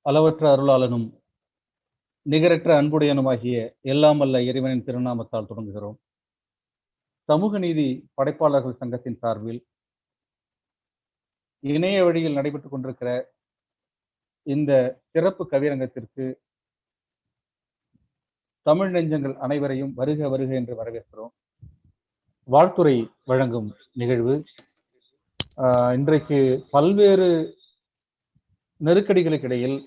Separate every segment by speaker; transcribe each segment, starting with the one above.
Speaker 1: அளவற்ற அருளாளனும் நிகரற்ற அன்புடையனுமாகிய எல்லாம் வல்ல இறைவனின் திருநாமத்தால் தொடங்குகிறோம். சமூக நீதி படைப்பாளர்கள் சங்கத்தின் சார்பில் இணைய வழியில் நடைபெற்றுக் கொண்டிருக்கிற இந்த சிறப்பு கவியரங்கத்திற்கு தமிழ் நெஞ்சங்கள் அனைவரையும் வருக வருக என்று வரவேற்கிறோம். வாழ்த்துரை வழங்கும் நிகழ்வு இன்றைக்கு பல்வேறு நெருக்கடிகளுக்கு இடையில்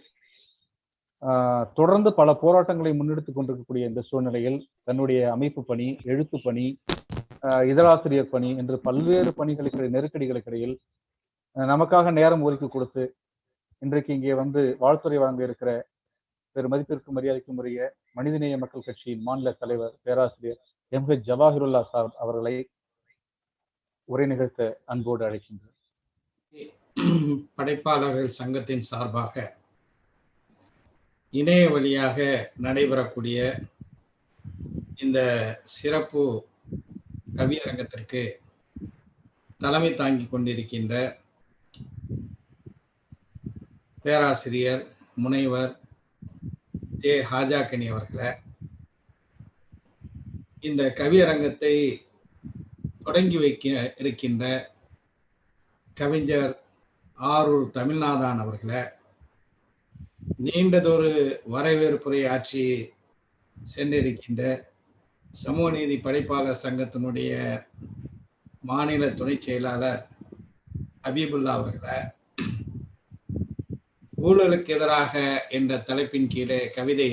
Speaker 1: தொடர்ந்து பல போராட்டங்களை முன்னெடுத்துக் கொண்டிருக்கக்கூடிய இந்த சூழ்நிலையில் தன்னுடைய அமைப்பு பணி, எழுத்து பணி, இதழாசிரியர் பணி என்று பல்வேறு பணிகளுக்கு நெருக்கடிகளுக்கு இடையில் நமக்காக நேரம் ஒதுக்கி கொடுத்து இன்றைக்கு இங்கே வந்து வாழ்த்துறை வழங்க இருக்கிற பெருமதிப்பிற்கும் மரியாதைக்கும் உரிய மனிதநேய மக்கள் கட்சியின் மாநில தலைவர் பேராசிரியர் எம்.ஹெச். ஜவாஹிருல்லா சார் அவர்களை உரை நிகழ்த்த அன்போடு அழைக்கின்றனர்.
Speaker 2: படைப்பாளர்கள் சங்கத்தின் சார்பாக இணைய வழியாக நடைபெறக்கூடிய இந்த சிறப்பு கவியரங்கத்திற்கு தலைமை தாங்கிக் கொண்டிருக்கின்ற பேராசிரியர் முனைவர் ஜே. ஹாஜாக்கனி அவர்களை, இந்த கவியரங்கத்தை தொடங்கி வைக்க இருக்கின்ற கவிஞர் ஆரூர் தமிழ்நாதான் அவர்களை, நீண்டதொரு வரவேற்புரை ஆற்றி சென்றிருக்கின்ற சமூக நீதி படைப்பாளர் சங்கத்தினுடைய மாநில துணை செயலாளர் ஹபீபுல்லா அவர்களை, ஊழலுக்கு எதிராக என்ற தலைப்பின் கீழே கவிதை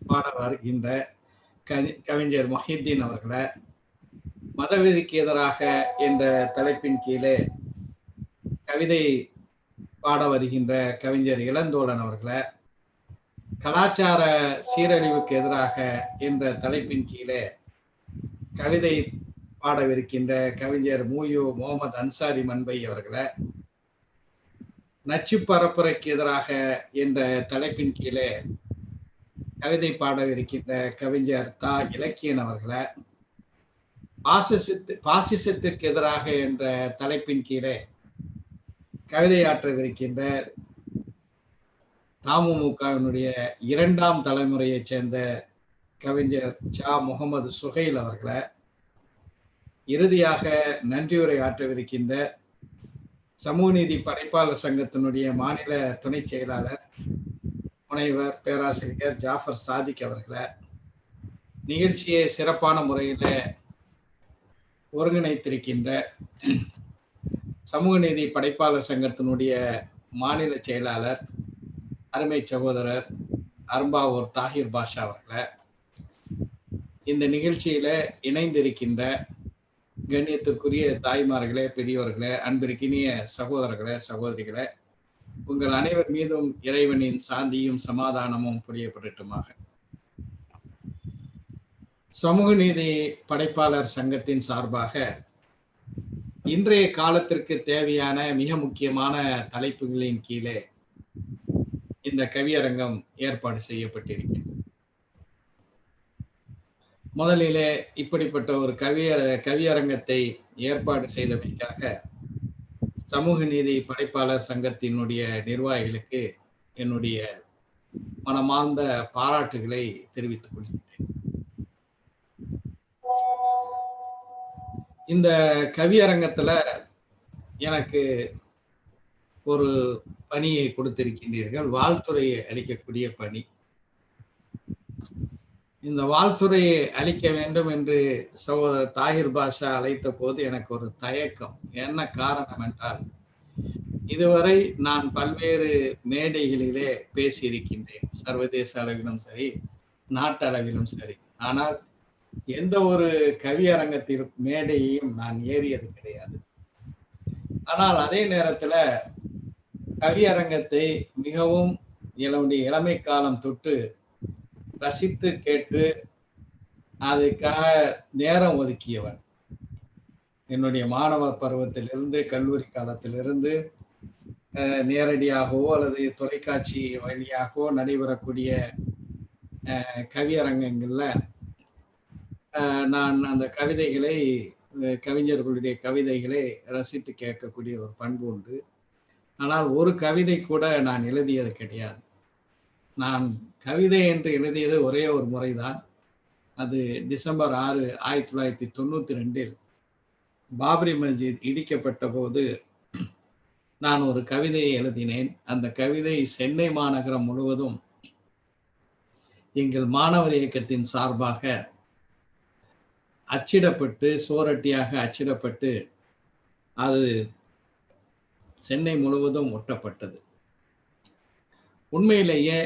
Speaker 2: பாட வருகின்ற கவிஞர் மொஹிதீன் அவர்களை, மதவெறிக்கு எதிராக என்ற தலைப்பின் கீழே கவிதை பாட வருகின்ற கவிஞர் இளந்தோழன் அவர்களை, கலாச்சார சீரழிவுக்கு எதிராக என்ற தலைப்பின் கீழே கவிதை பாடவிருக்கின்ற கவிஞர் மூயு முகமது அன்சாரி மன்பை அவர்களை, நச்சு பரப்புரைக்கு எதிராக என்ற தலைப்பின் கீழே கவிதை பாடவிருக்கின்ற கவிஞர் தா இலக்கியன் அவர்களை, பாசிசத்துக்கு எதிராக என்ற தலைப்பின் கீழே கவிதையாற்றவிருக்கின்ற தமுமுகவினுடைய 2ஆம் தலைமுறையைச் சேர்ந்த கவிஞர் ஜா. முகமது சுஹைல் அவர்களை, இறுதியாக நன்றியுரை ஆற்றவிருக்கின்ற சமூக நீதி படைப்பாளர் சங்கத்தினுடைய மாநில துணை செயலாளர் முனைவர் பேராசிரியர் ஜாஃபர் சாதிக் அவர்களை, நிகழ்ச்சியை சிறப்பான முறையில் ஒருங்கிணைத்திருக்கின்ற சமூக நீதி படைப்பாளர் சங்கத்தினுடைய மாநில செயலாளர் அருமை சகோதரர் அரும்பாவூர் தாஹிர் பாஷா அவர்களை, இந்த நிகழ்ச்சியில இணைந்திருக்கின்ற கண்ணியத்திற்குரிய தாய்மார்களே, பெரியவர்களே, அன்பிற்கினிய சகோதரர்களே, சகோதரிகளே, உங்கள் அனைவர் மீதும் இறைவனின் சாந்தியும் சமாதானமும் புரியப்படட்டுமாக. சமூக நீதி படைப்பாளர் சங்கத்தின் சார்பாக இன்றைய காலத்திற்கு தேவையான மிக முக்கியமான தலைப்புகளின் கீழே இந்த கவியரங்கம் ஏற்பாடு செய்யப்பட்டிருக்கிறது. முதலிலே இப்படிப்பட்ட ஒரு கவியரங்கத்தை ஏற்பாடு செய்தமைக்காக சமூக நீதி படைப்பாளர் சங்கத்தினுடைய நிர்வாகிகளுக்கு என்னுடைய மனமார்ந்த பாராட்டுகளை தெரிவித்துக் கொள்கின்றேன். இந்த கவியரங்கத்துல எனக்கு ஒரு பணியை கொடுத்திருக்கின்றீர்கள், வாழ்த்துறையை அளிக்கக்கூடிய பணி. இந்த வாழ்த்துறையை அளிக்க வேண்டும் என்று சகோதரர் தாஹிர் பாஷா அழைத்த போது எனக்கு ஒரு தயக்கம். என்ன காரணம் என்றால், இதுவரை நான் பல்வேறு மேடைகளிலே பேசியிருக்கின்றேன், சர்வதேச அளவிலும் சரி, நாட்டளவிலும் சரி. ஆனால் எந்த ஒரு கவியரங்கத்தில் மேடையையும் நான் ஏறியது கிடையாது. ஆனால் அதே நேரத்துல கவியரங்கத்தை மிகவும் என்னுடைய இளமை காலம் தொட்டு ரசித்து கேட்டு அதுக்காக நேரம் ஒதுக்கியவன். என்னுடைய மாணவ பருவத்திலிருந்து, கல்லூரி காலத்திலிருந்து நேரடியாகவோ அல்லது தொலைக்காட்சி வழியாகவோ நடைபெறக்கூடிய கவியரங்கங்கள்ல நான் அந்த கவிஞர்களுடைய கவிதைகளை ரசித்து கேட்கக்கூடிய ஒரு பண்பு உண்டு. ஆனால் ஒரு கவிதை கூட நான் எழுதியது கிடையாது. நான் கவிதை என்று எழுதியது ஒரே ஒரு முறைதான். அது டிசம்பர் 6, 1992 பாபரி மஸ்ஜித் இடிக்கப்பட்ட போது நான் ஒரு கவிதையை எழுதினேன். அந்த கவிதை சென்னை மாநகரம் முழுவதும் எங்கள் மாணவர் இயக்கத்தின் சார்பாக அச்சிடப்பட்டு, சுவரொட்டியாக அச்சிடப்பட்டு, அது சென்னை முழுவதும் ஒட்டப்பட்டது. உண்மையிலேயே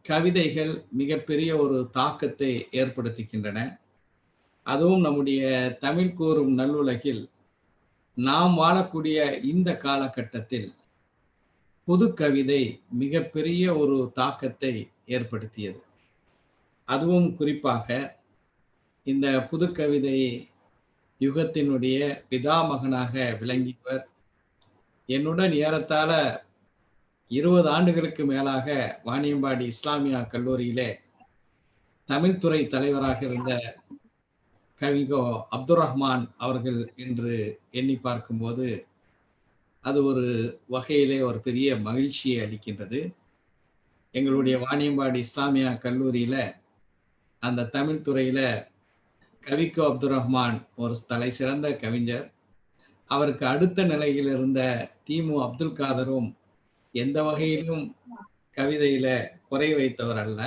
Speaker 2: கவிதைகள் மிகப்பெரிய ஒரு தாக்கத்தை ஏற்படுத்துகின்றன. அதுவும் நம்முடைய தமிழ் கூறும் நல்லுலகில் நாம் வாழக்கூடிய இந்த காலகட்டத்தில் புது கவிதை மிகப்பெரிய ஒரு தாக்கத்தை ஏற்படுத்தியது. அதுவும் குறிப்பாக இந்த புது கவிதை யுகத்தினுடைய பிதாமகனாக விளங்கியவர், என்னுடன் ஏறத்தாழ 20 ஆண்டுகளுக்கு மேலாக வாணியம்பாடி இஸ்லாமியா கல்லூரியிலே தமிழ்துறை தலைவராக இருந்த கவிஞோ அப்துல் ரஹ்மான் அவர்கள் என்று எண்ணி பார்க்கும்போது அது ஒரு வகையிலே ஒரு பெரிய மகிழ்ச்சியை அளிக்கின்றது. எங்களுடைய வாணியம்பாடி இஸ்லாமியா கல்லூரியில அந்த தமிழ் துறையில கவிக்கோ அப்துல் ரஹ்மான் ஒரு தலை சிறந்த கவிஞர். அவருக்கு அடுத்த நிலையில் இருந்த தீமு அப்துல் காதரும் எந்த வகையிலும் கவிதையில குறை வைத்தவர் அல்ல.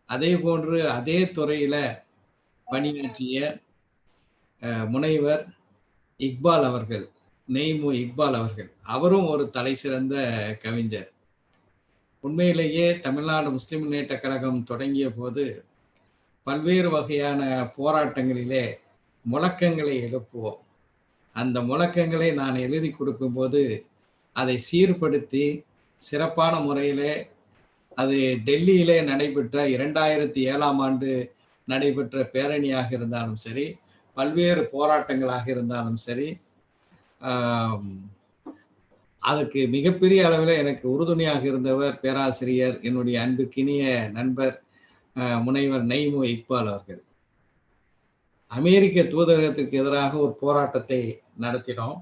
Speaker 2: அதே போன்று அதே துறையில பணியாற்றிய முனைவர் இக்பால் அவர்கள், நெய்மு இக்பால் அவர்கள், அவரும் ஒரு தலை சிறந்த கவிஞர். உண்மையிலேயே தமிழ்நாடு முஸ்லிம் முன்னேற்ற கழகம் தொடங்கிய போது பல்வேறு வகையான போராட்டங்களிலே முழக்கங்களை எழுப்புவோம். அந்த முழக்கங்களை நான் எழுதி கொடுக்கும்போது அதை சீர்படுத்தி சிறப்பான முறையிலே அது டெல்லியிலே நடைபெற்ற 2007ஆம் ஆண்டு நடைபெற்ற பேரணியாக இருந்தாலும் சரி, பல்வேறு போராட்டங்களாக இருந்தாலும் சரி, அதுக்கு மிகப்பெரிய அளவில் எனக்கு உறுதுணையாக இருந்தவர் பேராசிரியர், என்னுடைய அன்புக்கினிய நண்பர் முனைவர் நெய்மு இக்பால் அவர்கள். அமெரிக்க தூதரகத்திற்கு எதிராக ஒரு போராட்டத்தை நடத்தினோம்.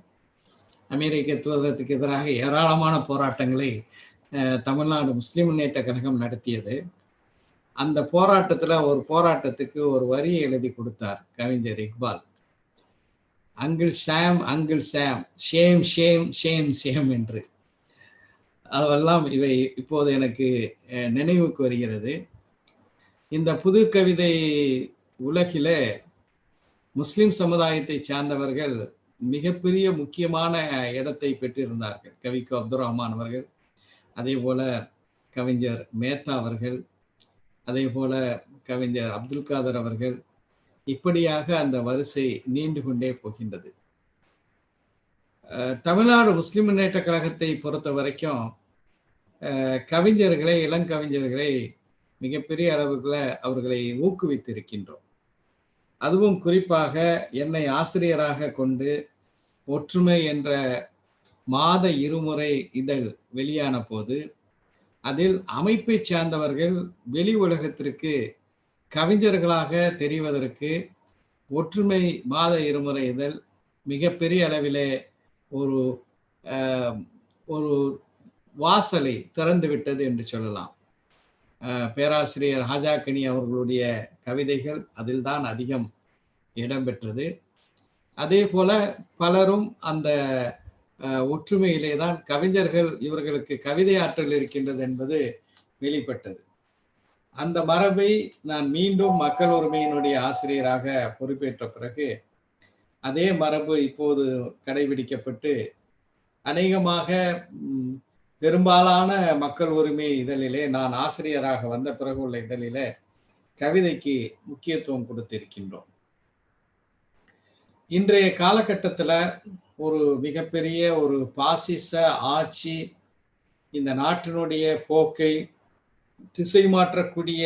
Speaker 2: அமெரிக்க தூதரகத்துக்கு எதிராக ஏராளமான போராட்டங்களை தமிழ்நாடு முஸ்லிம் முன்னேற்ற கழகம் நடத்தியது. அந்த போராட்டத்தில் ஒரு போராட்டத்துக்கு ஒரு வரியை எழுதி கொடுத்தார் கவிஞர் இக்பால். அங்கிள் சாம், அங்கிள் சாம், ஷேம் ஷேம் ஷேம் ஷேம் என்று. அதெல்லாம் இவை இப்போது எனக்கு நினைவுக்கு வருகிறது. இந்த புது கவிதை உலகில முஸ்லிம் சமுதாயத்தை சார்ந்தவர்கள் மிகப்பெரிய முக்கியமான இடத்தை பெற்றிருந்தார்கள். கவிக்கோ அப்துல் ரஹ்மான் அவர்கள், அதே போல கவிஞர் மேத்தா அவர்கள், அதே போல கவிஞர் அப்துல் காதர் அவர்கள், இப்படியாக அந்த வரிசை நீண்டு கொண்டே போகின்றது. தமிழ்நாடு முஸ்லிம் முன்னேற்ற கழகத்தை பொறுத்த வரைக்கும் கவிஞர்களை, இளங்கவிஞர்களை மிகப்பெரிய அளவுக்குள்ள அவர்களை ஊக்குவித்திருக்கின்றோம். அதுவும் குறிப்பாக என்னை ஆசிரியராக கொண்டு ஒற்றுமை என்ற மாத இருமுறை இதழ் வெளியான போது அதில் அமைப்பை சார்ந்தவர்கள் வெளி உலகத்திற்கு கவிஞர்களாக தெரிவதற்கு ஒற்றுமை மாத இருமுறை இதழ் மிகப்பெரிய அளவிலே ஒரு ஒரு வாசலை திறந்துவிட்டது என்று சொல்லலாம். பேராசிரியர் ஹாஜாக்கனி அவர்களுடைய கவிதைகள் அதில் தான் அதிகம் இடம்பெற்றது. அதே போல பலரும் அந்த ஒற்றுமையிலே தான் கவிஞர்கள் இவர்களுக்கு கவிதை ஆற்றல் இருக்கின்றது என்பது வெளிப்பட்டது. அந்த மரபை நான் மீண்டும் மக்கள் உரிமையினுடைய ஆசிரியராக பொறுப்பேற்ற பிறகு அதே மரபு இப்போது கடைபிடிக்கப்பட்டு அநேகமாக பெரும்பாலான மக்கள் உரிமை இதழிலே நான் ஆசிரியராக வந்த பிறகு உள்ள இதழிலே கவிதைக்கு முக்கியத்துவம் கொடுத்திருக்கின்றோம். இன்றைய காலகட்டத்தில் ஒரு மிகப்பெரிய ஒரு பாசிச ஆட்சி இந்த நாட்டினுடைய போக்கை திசை மாற்றக்கூடிய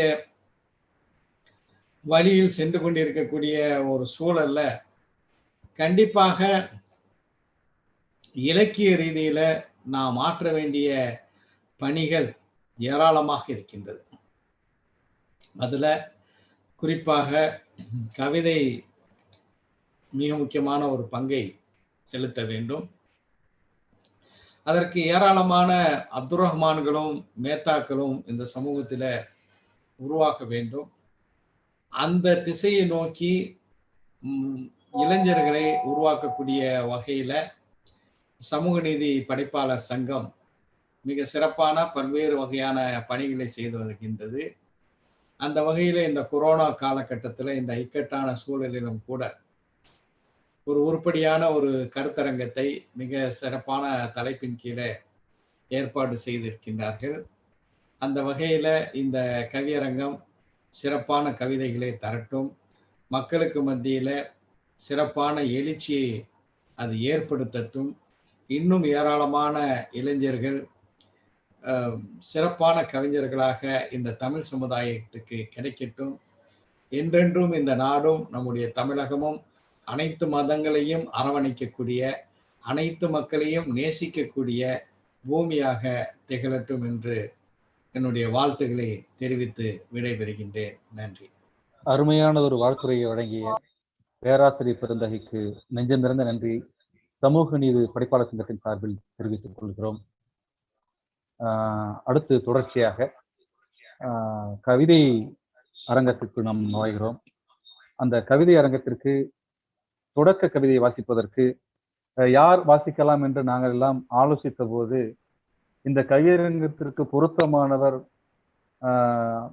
Speaker 2: வழியில் சென்று கொண்டிருக்கக்கூடிய ஒரு சூழல்ல கண்டிப்பாக இலக்கிய ரீதியில நாம் மாற்ற வேண்டிய பணிகள் ஏராளமாக இருக்கின்றது. அதுல குறிப்பாக கவிதை மிக முக்கியமான ஒரு பங்கை செலுத்த வேண்டும். அதற்கு ஏராளமான அப்துல் ரஹ்மான்களும் மேத்தாக்களும் இந்த சமூகத்தில் உருவாக வேண்டும். அந்த திசையை நோக்கி இளைஞர்களை உருவாக்கக்கூடிய வகையில சமூக நீதி படைப்பாளர் சங்கம் மிக சிறப்பான பல்வேறு வகையான பணிகளை செய்து வருகின்றது. அந்த வகையில இந்த கொரோனா காலகட்டத்தில் இந்த இக்கட்டான சூழலிலும் கூட ஒரு உருப்படியான ஒரு கருத்தரங்கத்தை மிக சிறப்பான தலைப்பின் கீழே ஏற்பாடு செய்திருக்கின்றார்கள். அந்த வகையில இந்த கவியரங்கம் சிறப்பான கவிதைகளை தரட்டும், மக்களுக்கு மத்தியில சிறப்பான எழுச்சியை அது ஏற்படுத்தட்டும், இன்னும் ஏராளமான இளைஞர்கள் சிறப்பான கவிஞர்களாக இந்த தமிழ் சமுதாயத்துக்கு கிடைக்கட்டும். என்றென்றும் இந்த நாடும் நம்முடைய தமிழகமும் அனைத்து மதங்களையும் அரவணைக்கக்கூடிய, அனைத்து மக்களையும் நேசிக்கக்கூடிய பூமியாக திகழட்டும் என்று என்னுடைய வாழ்த்துக்களை தெரிவித்து விடைபெறுகின்றேன். நன்றி.
Speaker 1: அருமையான ஒரு வாழ்த்துறையை வழங்கிய பேராசிரியர் பெருந்தகைக்கு நெஞ்சம் நிறைந்த நன்றி சமூக நீதி படைப்பாளர் சங்கத்தின் சார்பில் தெரிவித்துக் கொள்கிறோம். அடுத்து தொடர்ச்சியாக கவிதை அரங்கத்திற்கு நாம் நுழைகிறோம். அந்த கவிதை அரங்கத்திற்கு தொடக்க கவிதையை வாசிப்பதற்கு யார் வாசிக்கலாம் என்று நாங்கள் எல்லாம் ஆலோசித்த போது இந்த கவியரங்கத்திற்கு பொருத்தமானவர்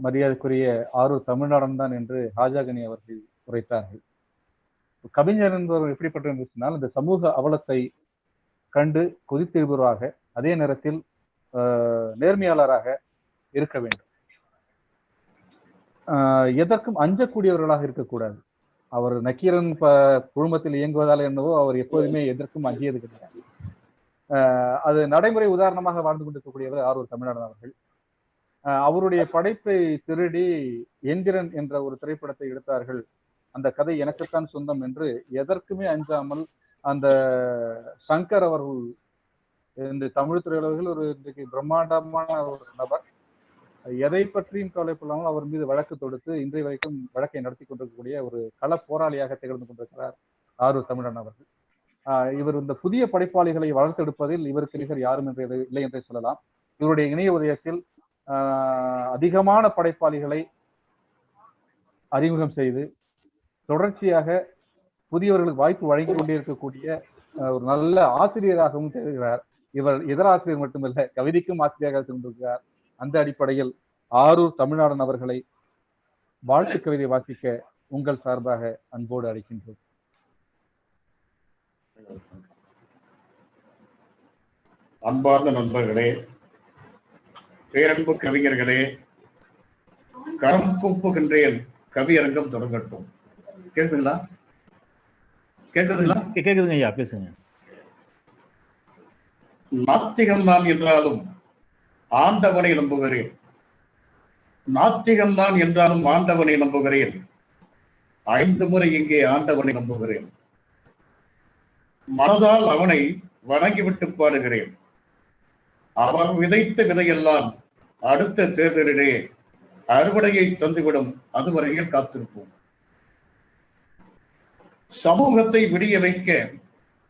Speaker 1: மரியாதைக்குரிய ஆரூர் தமிழ்நாடன் தான் என்று ஹாஜாகனி அவர்கள் உரைத்தார்கள். கவிஞர் என்பவர் எப்படிப்பட்ட என்று சொன்னால் இந்த சமூக அவலத்தை கண்டு கொதித்தெழுபவராக, அதே நேரத்தில் நேர்மையாளராக இருக்க வேண்டும். எதற்கும் அஞ்சக்கூடியவர்களாக இருக்கக்கூடாது. அவர் நக்கீரன் குழுமத்தில் இயங்குவதால் என்னவோ அவர் எப்போதுமே எதற்கும் அஞ்சியது கிடையாது. அது நடைமுறை உதாரணமாக வாழ்ந்து கொண்டிருக்கக்கூடியவர் ஆரூர் தமிழ்நாடன் அவர்கள். அவருடைய படைப்பை திருடி எந்திரன் என்ற ஒரு திரைப்படத்தை எடுத்தார்கள். அந்த கதை எனக்குத்தான் சொந்தம் என்று எதற்குமே அஞ்சாமல் அந்த சங்கர் அவர்கள் இந்த தமிழ் திரையுலகில் ஒரு இன்றைக்கு பிரம்மாண்டமான ஒரு நபர், எதை பற்றியும் கவலைப்படாமல் அவர் மீது வழக்கு தொடுத்து இன்றைய வரைக்கும் வழக்கை நடத்தி கொண்டிருக்கக்கூடிய ஒரு கள போராளியாக திகழ்ந்து கொண்டிருக்கிறார் ஆரூர் தமிழ்நாடன் அவர்கள். இவர் இந்த புதிய படைப்பாளிகளை வளர்த்தெடுப்பதில் இவருக்கு நிகர் யாரும் இல்லை என்றே சொல்லலாம். இவருடைய இணைய உதயத்தில் அதிகமான படைப்பாளிகளை அறிமுகம் செய்து தொடர்ச்சியாக புதியவர்களுக்கு வாய்ப்பு வழங்கி கொண்டே இருக்கக்கூடிய ஒரு நல்ல ஆசிரியராகவும் திகழ்கிறார். இவர் இதர ஆசிரியர் மட்டுமல்ல, கவிதைக்கும் ஆசிரியராக கொண்டிருக்கிறார். அந்த அடிப்படையில் ஆரூர் தமிழ்நாடன் அவர்களை வாழ்த்து கவிதை வாசிக்க உங்கள் சார்பாக அன்போடு அழைக்கின்றோம்.
Speaker 3: அன்பார்ந்த நண்பர்களே, பேரன்பு கவிஞர்களே, கரம் கூப்புகின்றேன், கவியரங்கம் தொடங்கட்டும். கேக்குதுங்களா? கேக்குதுங்களா?
Speaker 1: கேக்குதுங்க ஐயா, பேசுங்க.
Speaker 3: நாத்திகம் நான் என்றாலும் ஆண்டவனை நம்புகிறேன். நாத்திகம் நான் என்றாலும் ஆண்டவனை நம்புகிறேன். 5 முறை இங்கே ஆண்டவனை நம்புகிறேன். மனதால் அவனை வணங்கிவிட்டு பாடுகிறேன். அவர் விதைத்த விதையெல்லாம் அடுத்த தேர்தலிலே அறுவடையை தந்துவிடும், அதுவரையில் காத்திருப்போம். சமூகத்தை விடிய வைக்க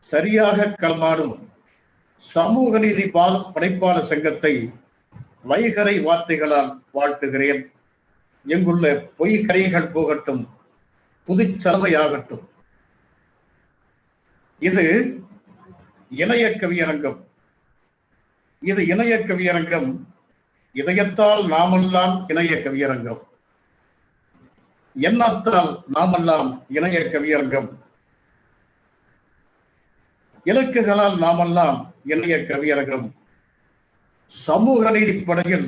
Speaker 3: சரியாக களமாடும் சமூக நீதி படைப்பாளர் சங்கத்தை வைகரை வார்த்தைகளால் வாழ்த்துகிறேன். எங்குள்ள பொய் கரைகள் போகட்டும், புதுச்சலவையாகட்டும். இது இணைய கவியரங்கம். இது இணைய கவியரங்கம். இதயத்தால் நாமெல்லாம் இணைய கவியரங்கம். எண்ணத்தால் நாமெல்லாம் இணைய கவியரங்கம். இலக்குகளால் நாமெல்லாம் இணைய கவியரங்கம். சமூக நீதி படையில்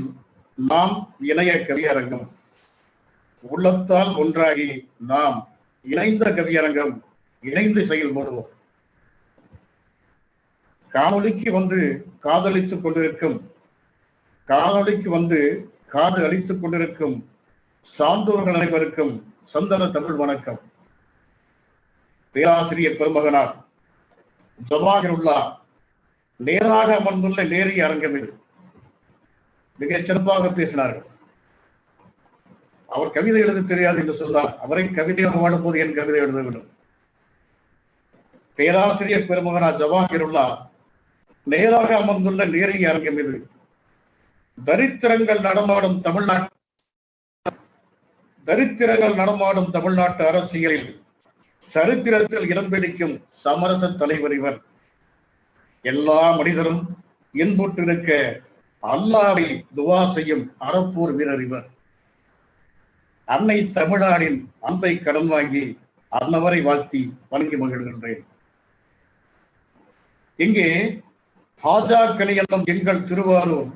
Speaker 3: நாம் இணைய கவியரங்கம். உள்ளத்தால் ஒன்றாகி நாம் இணைந்த கவியரங்கம். இணைந்து செயல்படுவோம். காணொலிக்கு வந்து காதலித்துக் கொண்டிருக்கும், காணொலிக்கு வந்து காது அளித்துக் கொண்டிருக்கும் சான்றோர்கள் அனைவருக்கும் சந்தன தமிழ் வணக்கம். பேராசிரியர் பெருமகனார் ஜவாஹிருல்லா நேராக அமர்ந்துள்ள நேரிய அரங்கம் இது. மிகச் சிறப்பாக பேசினார்கள். அவர் கவிதை எழுத தெரியாது என்று சொன்னார். அவரை கவிதையாக வாழும்போது என் கவிதை எழுத வேண்டும். பேராசிரியர் பெருமகனார் ஜவாஹிருல்லா நேராக அமர்ந்துள்ள நேரிய அரங்கம் இது. தரித்திரங்கள் நடமாடும் தமிழ்நாட்டு அரசியலில் சரித்திரத்தில் இடம் பிடிக்கும் சமரச தலைவர் இவர். எல்லா மனிதரும் இன்புற்றிருக்க அல்லாவை துவா செய்யும் அறப்போர் வீரர் இவர். அன்னை தமிழாரின் அன்பை கடன் வாங்கி அன்னவரை வாழ்த்தி வணங்கி மகிழ்கின்றேன். இங்கே ஹாஜாக்கணி என்னும் எங்கள் திருவாரூர்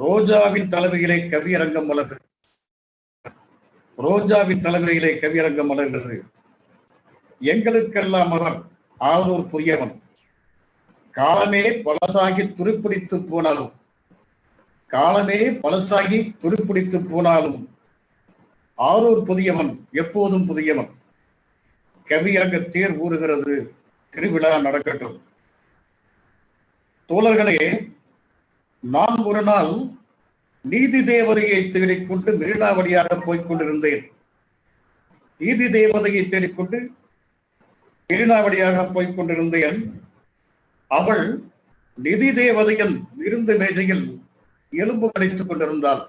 Speaker 3: ரோஜாவின் தலைமையிலே கவியரங்கம் மலர்கிறது. எங்களுக்கெல்லாம் அவர் ஆரூர் புதியவன். காலமே பழசாகி துருப்பிடித்து போனாலும் ஆரூர் புதியவன் எப்போதும் புதியவன். கவியரங்க தேர் ஊறுகிறது, திருவிழா நடக்கட்டும். தோழர்களே, நான் ஒரு நாள் நீதி தேவதையை தேடிக்கொண்டு மெரினா வழியாக போய்கொண்டிருந்தேன். அவள் நிதி தேவதையின் விருந்து மேஜையில் எலும்பு கடித்துக் கொண்டிருந்தாள்.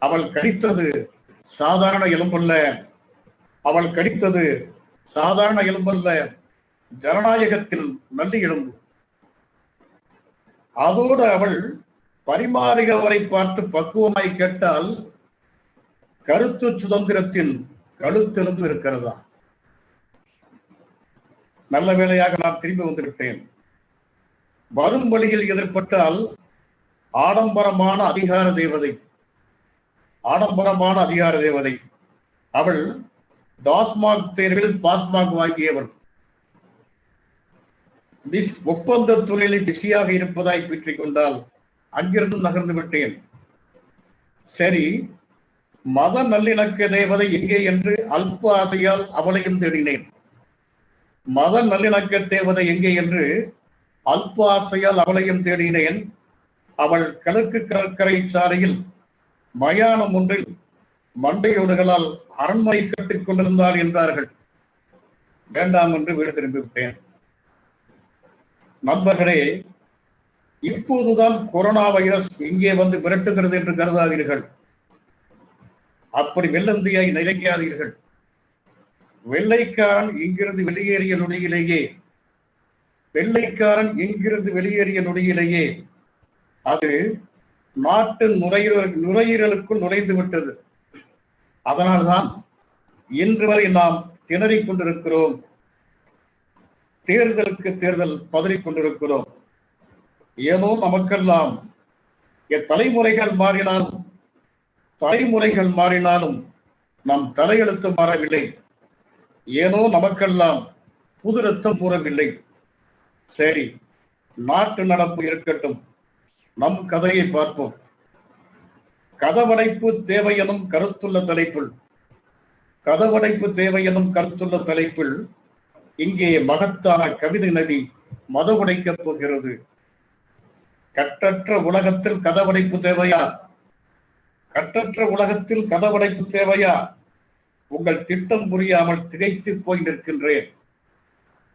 Speaker 3: அவள் கடித்தது சாதாரண எலும்பல்ல, ஜனநாயகத்தில் நல்லி எலும்பு. அதோடு அவள் பரிமாறுகிறவரை பார்த்து பக்குவமாய் கேட்டால், கருத்து சுதந்திரத்தின் கழுத்தெலும்பு இருக்கிறதா? நல்ல வேளையாக நான் திரும்பி வந்துவிட்டேன். வரும் வழியில் எதிர்பட்டால் ஆடம்பரமான அதிகார தேவதை. அவள் டாஸ்மாக் தேர்வில் பாஸ்மாக் வாங்கியவள். ஒப்பந்த தொழிலில் பிஸியாக இருப்பதாய் பற்றிக் கொண்டால் அங்கிருந்து நகர்ந்து விட்டேன். சரி, மத நல்லிணக்க தேவதை எங்கே என்று அல்ப ஆசையால் அவளையும் தேடினேன். அவள் கிழக்கு கடற்கரை சாலையில் மயானம் ஒன்றில் மண்டையோடுகளால் அரண்மனை கட்டிக் கொண்டிருந்தாள் என்றார்கள். வேண்டாம் என்று வீடு திரும்பிவிட்டேன். நண்பர்களே, இப்போதுதான் கொரோனா வைரஸ் இங்கே வந்து மிரட்டுகிறது என்று கருதாதீர்கள். அப்படி வெள்ளந்தியாய் நினைக்காதீர்கள். வெள்ளைக்காரன் இங்கிருந்து வெளியேறிய நொடியிலேயே அது நாட்டின் நுரையீரலுக்குள் நுழைந்து விட்டது. அதனால்தான் இன்று வரை நாம் திணறிக் கொண்டிருக்கிறோம். தேர்தலுக்கு தேர்தல் பதறிக் கொண்டிருக்கிறோம். ஏனோ நமக்கெல்லாம் தலைமுறைகள் மாறினாலும் நம் தலையெழுத்து மாறவில்லை. ஏனோ நமக்கெல்லாம் புது ரத்தம் கூறவில்லை. சரி, நாட்டு நடப்பு இருக்கட்டும், நம் கதையை பார்ப்போம். கதவடைப்பு தேவை எனும் கருத்துள்ள தலைப்பில் இங்கே மகத்தான கவிதை நதி மதவுடைக்கப் போகிறது. கற்றற்ற உலகத்தில் கதவடைப்பு தேவையா? உங்கள் திட்டம் புரியாமல் திகைத்து போய் நிற்கின்றேன்.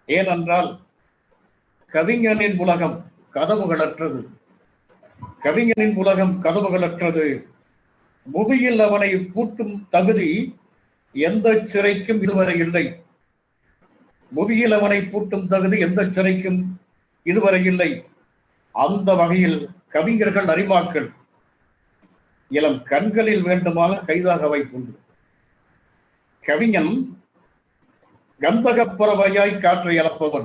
Speaker 3: ஏனென்றால் கவிஞனின் உலகம் கதவுகளற்றது. புவியில் அவனை பூட்டும் தகுதி எந்த சிறைக்கும் இதுவரை இல்லை. அந்த வகையில் கவிஞர்கள் அறிமாக்கள் இளம் கண்களில் வேண்டுமான கைதாக வைப்புண்டு. கவிஞன் கந்தகப்பறவையாய் காற்றை அளப்பவன்,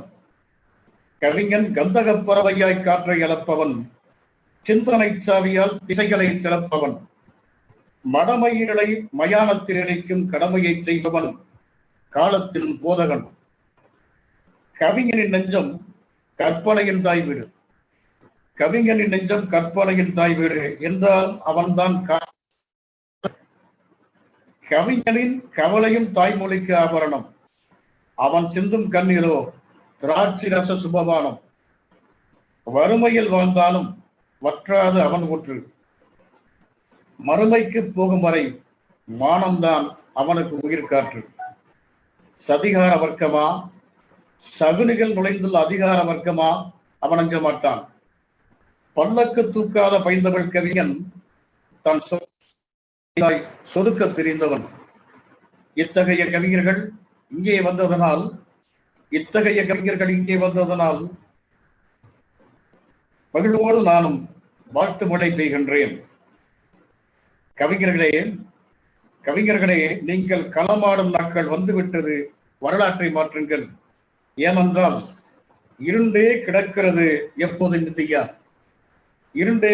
Speaker 3: சிந்தனை சாவியால் திசைகளை திறப்பவன், மடமயிரலை மயானத்தில் இணைக்கும் கடமையை செய்பவன், காலத்தின் போதகன். கவிஞனின் நெஞ்சம் கற்பனையின் தாய்வீடு என்றால் அவன்தான். கவிஞனின் கவலையும் தாய்மொழிக்கு ஆபரணம். அவன் சிந்தும் கண்ணீரோ திராட்சை ரச சுபபானம். வறுமையில் வாழ்ந்தாலும் வற்றாது அவன் ஊற்று. மறுமைக்கு போகும் வரை மானம்தான் அவனுக்கு உயிர் காற்று. சதிகார வர்க்கமா, சகுனிகள் நுழைந்துள்ள அதிகார வர்க்கமா அவன் அஞ்ச மாட்டான். பல்லக்கு தூக்காத பைந்தமிழ் கவிஞன் தன் சொருக்க தெரிந்தவன். இத்தகைய கவிஞர்கள் இங்கே வந்ததனால் மகிழ்வோடு நானும் வாழ்த்து மழை பெய்கின்றேன். கவிஞர்களே, நீங்கள் களமாடும் நாட்கள் வந்துவிட்டது. வரலாற்றை மாற்றுங்கள். ஏனென்றால் இருண்டே கிடக்கிறது எப்போதும் இந்தியா, மருண்டே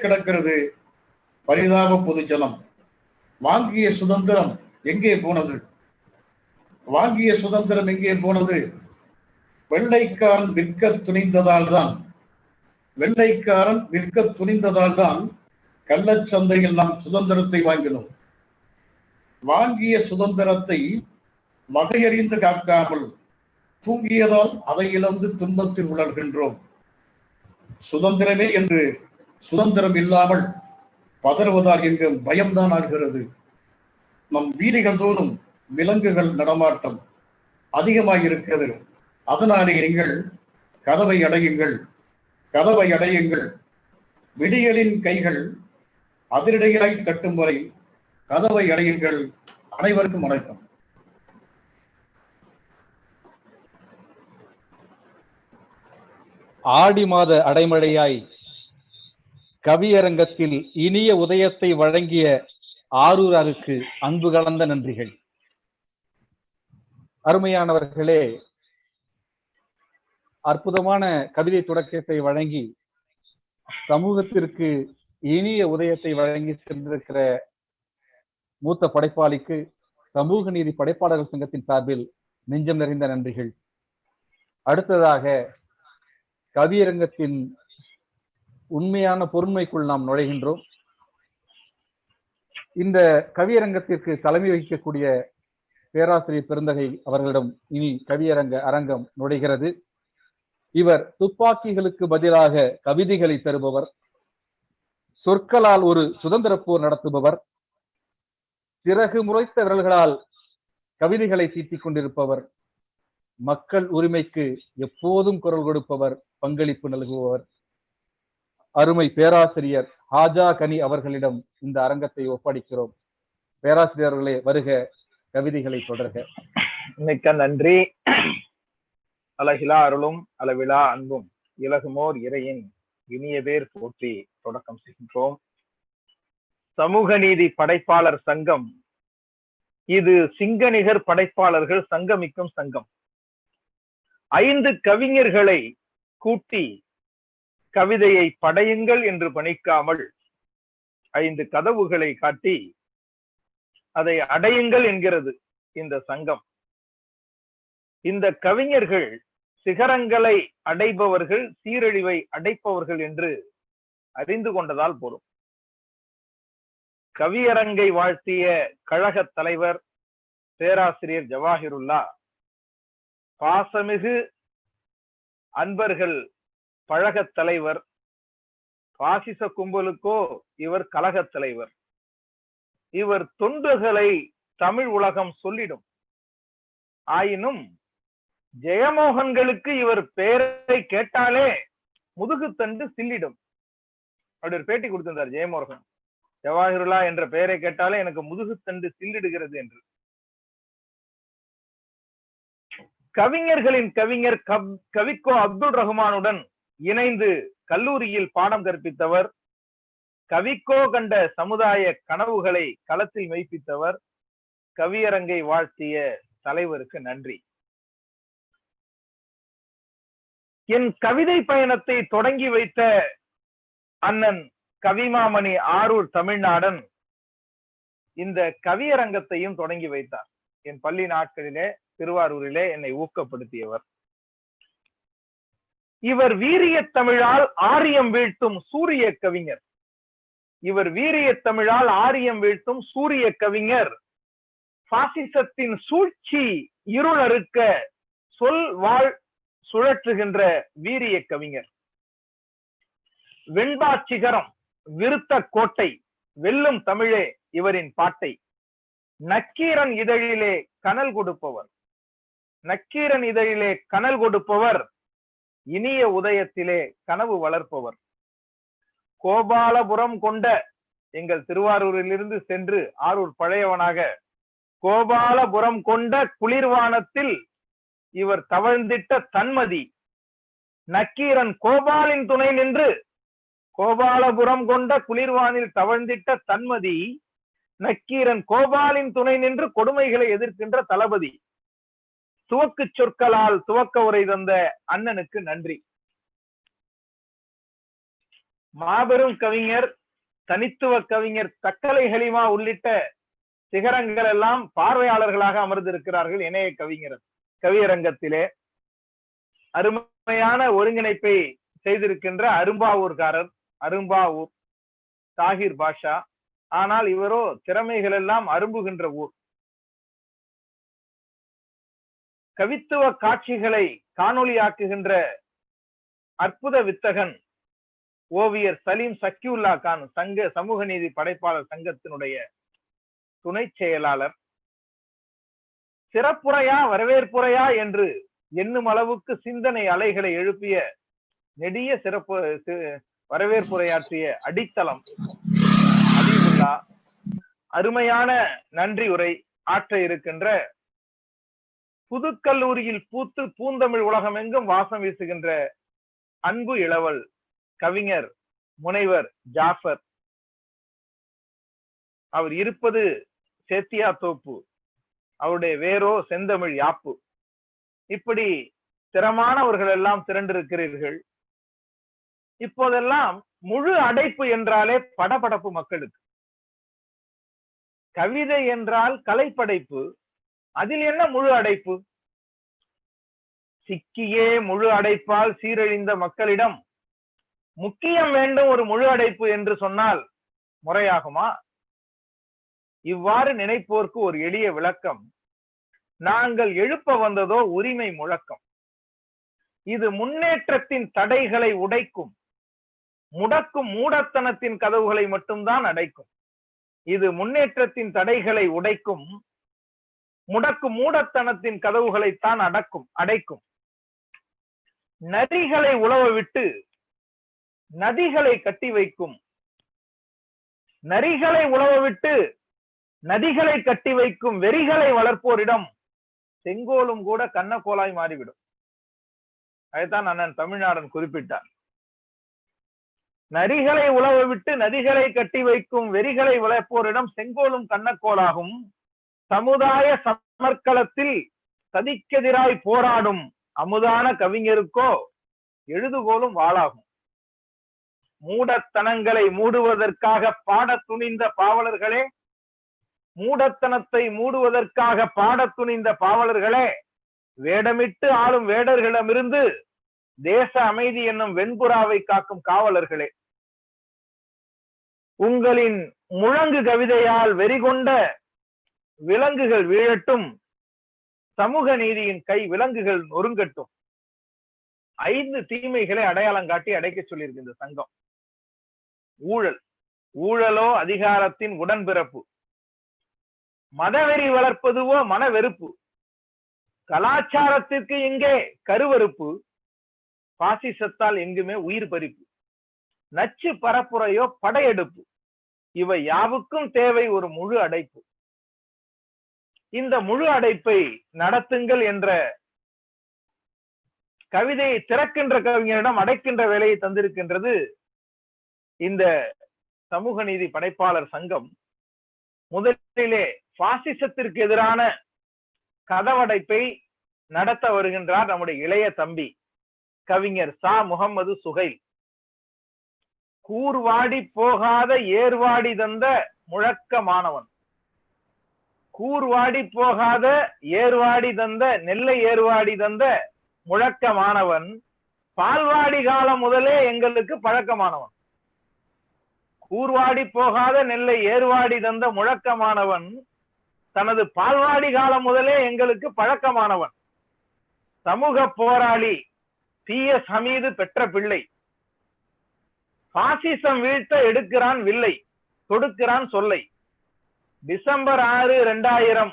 Speaker 3: கிடக்கிறது பரிதாப பொதுஜனம். வாங்கிய சுதந்திரம் எங்கே போனது? வெள்ளைக்காரன் விற்க துணிந்ததால் தான் கள்ளச்சந்தையில் நாம் சுதந்திரத்தை வாங்கினோம். வாங்கிய சுதந்திரத்தை வகையறிந்து காக்காமல் தூங்கியதால் அதை இழந்து துன்பத்தில் உணர்கின்றோம். சுதந்திரமே என்று சுதந்திரம் இல்லாமல் பதறுவதால் எங்கும் பயம்தான் ஆகிறது. நம் வீதிகள் தோறும் விலங்குகள் நடமாட்டம் அதிகமாயிருக்கிறது. அதனாலே நீங்கள் கதவை அடையுங்கள். விடியலின் கைகள் அதிரடியாய் தட்டும் வரை கதவை அடையுங்கள். அனைவருக்கும் வணக்கம்.
Speaker 1: ஆடி மாத அடைமழையாய் கவியரங்கத்தில் இனிய உதயத்தை வழங்கிய ஆரூராருக்கு அன்பு கலந்த நன்றிகள். அருமையானவர்களே, அற்புதமான கவிதை தொடக்கத்தை வழங்கி சமூகத்திற்கு இனிய உதயத்தை வழங்கி சென்றிருக்கிற மூத்த படைப்பாளிக்கு சமூக நீதி படைப்பாளர்கள் சங்கத்தின் சார்பில் நெஞ்சம் நிறைந்த நன்றிகள். அடுத்ததாக கவியரங்கத்தின் உண்மையான பொருண்மைக்குள் நாம் நுழைகின்றோம். இந்த கவியரங்கத்திற்கு தலைமை வகிக்கக்கூடிய பேராசிரியர் பெருந்தகை அவர்களிடம் இனி கவியரங்க அரங்கம் நுழைகிறது. இவர் துப்பாக்கிகளுக்கு பதிலாக கவிதைகளை தருபவர், சொற்களால் ஒரு சுதந்திர போர் நடத்துபவர், சிறகு முறைத்த விரல்களால் கவிதைகளை தீட்டிக் கொண்டிருப்பவர், மக்கள் உரிமைக்கு எப்போதும் குரல் கொடுப்பவர், பங்களிப்பு நல்குபவர். அருமை பேராசிரியர் ஹாஜா கனி அவர்களிடம் இந்த அரங்கத்தை ஒப்படைக்கிறோம். பேராசிரியர்களே, வருக, கவிதைகளை தொடர்க.
Speaker 4: மிக்க நன்றி. அழகிலா அருளும் அளவிலா அன்பும் இலகுமோர் இறையின் இனிய பேர் போற்றி தொடக்கம் செய்கின்றோம். சமூக நீதி படைப்பாளர் சங்கம் இது சிங்கநிகர் படைப்பாளர்கள் சங்கமிக்கும் சங்கம். 5 கவிஞர்களை கூட்டி கவிதையை படையுங்கள் என்று பணிக்காமல் 5 கதவுகளை காட்டி அதை அடையுங்கள் என்கிறது இந்த சங்கம். இந்த கவிஞர்கள் சிகரங்களை அடைபவர்கள், சீரழிவை அடைப்பவர்கள் என்று அறிந்து கொண்டதால் போதும். கவியரங்கை வாழ்த்திய கழக தலைவர் பேராசிரியர் ஜவாஹிருல்லா, பாசமிகு அன்பர்கள் பழக தலைவர், பாசிச கும்பலுக்கோ இவர் கழக தலைவர். இவர் தொண்டுகளை தமிழ் உலகம் சொல்லிடும். ஆயினும் ஜெயமோகன்களுக்கு இவர் பெயரை கேட்டாலே முதுகுத்தண்டு சில்லிடும். அப்படி ஒரு பேட்டி கொடுத்திருந்தார் ஜெயமோகன். ஜவாஹிருல்லா என்ற பெயரை கேட்டாலே எனக்கு முதுகுத்தண்டு சில்லிடுகிறது என்று. கவிஞர்களின் கவிஞர் கவிக்கோ அப்துல் ரஹ்மானுடன் இணைந்து கல்லூரியில் பாடம் கற்பித்தவர், கவிக்கோ கண்ட சமுதாய கனவுகளை களத்தில் மெய்ப்பித்தவர். கவியரங்கை வாழ்த்திய தலைவருக்கு நன்றி. என் கவிதை பயணத்தை தொடங்கி வைத்த அண்ணன் கவிமாமணி ஆரூர் தமிழ்நாடன் இந்த கவியரங்கத்தையும் தொடங்கி வைத்தார். என் பள்ளி நாட்களிலே திருவாரூரிலே என்னை ஊக்கப்படுத்தியவர். இவர் வீரிய தமிழால் ஆரியம் வீழ்த்தும் சூரிய கவிஞர். இவர் வீரிய தமிழால் ஆரியம் வீழ்த்தும் சூரிய கவிஞர். பாசிசத்தின் சூழ்ச்சி இருளறுக்க சொல் வாழ் சுழற்றுகின்ற வீரிய கவிஞர். வெண்பா சிகரம், விருத்த கோட்டை, வெல்லும் தமிழே இவரின் பாட்டை. நக்கீரன் இதழிலே கனல் கொடுப்பவர். நக்கீரன் இதழிலே கனல் கொடுப்பவர், இனிய உதயத்திலே கனவு வளர்ப்பவர். கோபாலபுரம் கொண்ட, எங்கள் திருவாரூரிலிருந்து சென்று ஆரூர் பழையவனாக, கோபாலபுரம் கொண்ட குளிர்வானத்தில் இவர் தவழ்ந்திட்ட தன்மதி. நக்கீரன் கோபாலின் துணை நின்று, கோபாலபுரம் கொண்ட குளிர்வானில் தவழ்ந்திட்ட தன்மதி. நக்கீரன் கோபாலின் துணை நின்று கொடுமைகளை எதிர்க்கின்ற தளபதி. துவக்கு சொற்களால் துவக்க உரை தந்த அண்ணனுக்கு நன்றி. மாபெரும் கவிஞர், தனித்துவ கவிஞர் தக்கலை ஹலிமா உள்ளிட்ட சிகரங்கள் எல்லாம் பார்வையாளர்களாக அமர்ந்திருக்கிறார்கள் இணைய கவியரங்கத்திலே. அருமையான ஒருங்கிணைப்பை செய்திருக்கின்ற அரும்பாவூர்காரர், அரும்பாவூர் தாகிர் பாஷா. ஆனால் இவரோ திறமைகள் எல்லாம் அரும்புகின்ற ஊர். கவித்துவ காட்சிகளை காணொளியாக்குகின்ற அற்புத வித்தகன் ஓவியர் சலீம் சக்கியுல்லா கான், சமூக நீதி படைப்பாளர் சங்கத்தினுடைய துணை செயலாளர். சிறப்புரையா வரவேற்புரையா என்று எண்ணும் அளவுக்கு சிந்தனை அலைகளை எழுப்பிய நெடிய சிறப்பு வரவேற்புரையாற்றிய அடித்தளம் ஹபீபுல்லா. அருமையான நன்றி உரை ஆற்ற இருக்கின்ற புதுக்கல்லூரியில் பூத்து பூந்தமிழ் உலகம் எங்கும் வாசம் வீசுகின்ற அன்பு இளவல் கவிஞர் முனைவர் ஜாஃபர். அவர் இருப்பது சேத்தியா தோப்பு, அவருடைய வேரோ செந்தமிழ் யாப்பு. இப்படி திறமானவர்கள் எல்லாம் திரண்டிருக்கிறீர்கள். இப்போதெல்லாம் முழு அடைப்பு என்றாலே படபடப்பு மக்களுக்கு. கவிதை என்றால் கலைப்படைப்பு, அதில் என்ன முழு அடைப்பு? சிக்கியே முழு அடைப்பால் சீரழிந்த மக்களிடம் முக்கியம் வேண்டும் ஒரு முழு அடைப்பு என்று சொன்னால் முறையாகுமா? இவ்வாறு நினைப்போர்க்கு ஒரு எளிய விளக்கம். நாங்கள் எழுப்ப வந்ததோ உரிமை முழக்கம். இது முன்னேற்றத்தின் தடைகளை உடைக்கும், முடக்கும் மூடத்தனத்தின் கதவுகளை மட்டும்தான் அடைக்கும். இது முன்னேற்றத்தின் தடைகளை உடைக்கும், முடக்கும் மூடத்தனத்தின் கதவுகளைத்தான் அடைக்கும். நரிகளை உழவ விட்டு நதிகளை கட்டி வைக்கும், நரிகளை உழவ விட்டு நதிகளை கட்டி வைக்கும் வெறிகளை வளர்ப்போரிடம் செங்கோலும் கூட கண்ணக்கோலாய் மாறிவிடும். அதைத்தான் அண்ணன் தமிழ்நாடன் குறிப்பிட்டார். நரிகளை உழவ விட்டு நதிகளை கட்டி வைக்கும் வெறிகளை வளர்ப்போரிடம் செங்கோலும் கண்ணக்கோலாகும். சமுதாய சமர்க்களத்தில் சதிக்கெதிராய் போராடும் அமுதான கவிஞருக்கோ எழுதுகோலும் வாளாகும். மூடத்தனங்களை மூடுவதற்காக பாட துணிந்த பாவலர்களே, மூடத்தனத்தை மூடுவதற்காக பாட துணிந்த பாவலர்களே, வேடமிட்டு ஆளும் வேடர்களிடமிருந்து தேச அமைதி என்னும் வெண்புறாவை காக்கும் காவலர்களே, உங்களின் முழங்கு கவிதையால் வெறிகொண்ட விலங்குகள் வீழட்டும், சமூக நீதியின் கை விலங்குகள் நொறுங்கட்டும். 5 தீமைகளை அடையாளம் காட்டி அடைக்க சொல்லியிருக்கு இந்த சங்கம். ஊழல், ஊழலோ அதிகாரத்தின் உடன்பிறப்பு. மதவெறி வளர்ப்பதுவோ மன வெறுப்பு. கலாச்சாரத்திற்கு இங்கே கருவறுப்பு. பாசிசத்தால் எங்குமே உயிர் பறிப்பு. நச்சு பரப்புரையோ படையெடுப்பு. இவை யாவுக்கும் தேவை ஒரு முழு அடைப்பு. இந்த முழு அடைப்பை நடத்துங்கள் என்ற கவிதையை திறக்கின்ற கவிஞரிடம் அடைக்கின்ற வேலையை தந்திருக்கின்றது இந்த சமூக நீதி படைப்பாளர் சங்கம். முதலிலே பாசிசத்திற்கு எதிரான கதவடைப்பை நடத்த வருகின்றார் நம்முடைய இளைய தம்பி கவிஞர் சா முகமது சுகைல். கூர்வாடி போகாத ஏர்வாடி தந்த முழக்க மாணவன். கூர்வாடி போகாத ஏர்வாடி தந்த நெல்லை ஏர்வாடி தந்த முழக்க மாணவன். பால்வாடி காலம் முதலே எங்களுக்கு பழக்கமானவன். கூர்வாடி போகாத நெல்லை ஏர்வாடி தந்த முழக்கமானவன். தனது பால்வாடி காலம் முதலே எங்களுக்கு பழக்கமானவன். சமூக போராளி PS ஹமீது பெற்ற பிள்ளை. பாசிசம் வீழ்த்த எடுக்கிறான் வில்லை, தொடுக்கிறான் சொல்லை. டிசம்பர் 6, 2000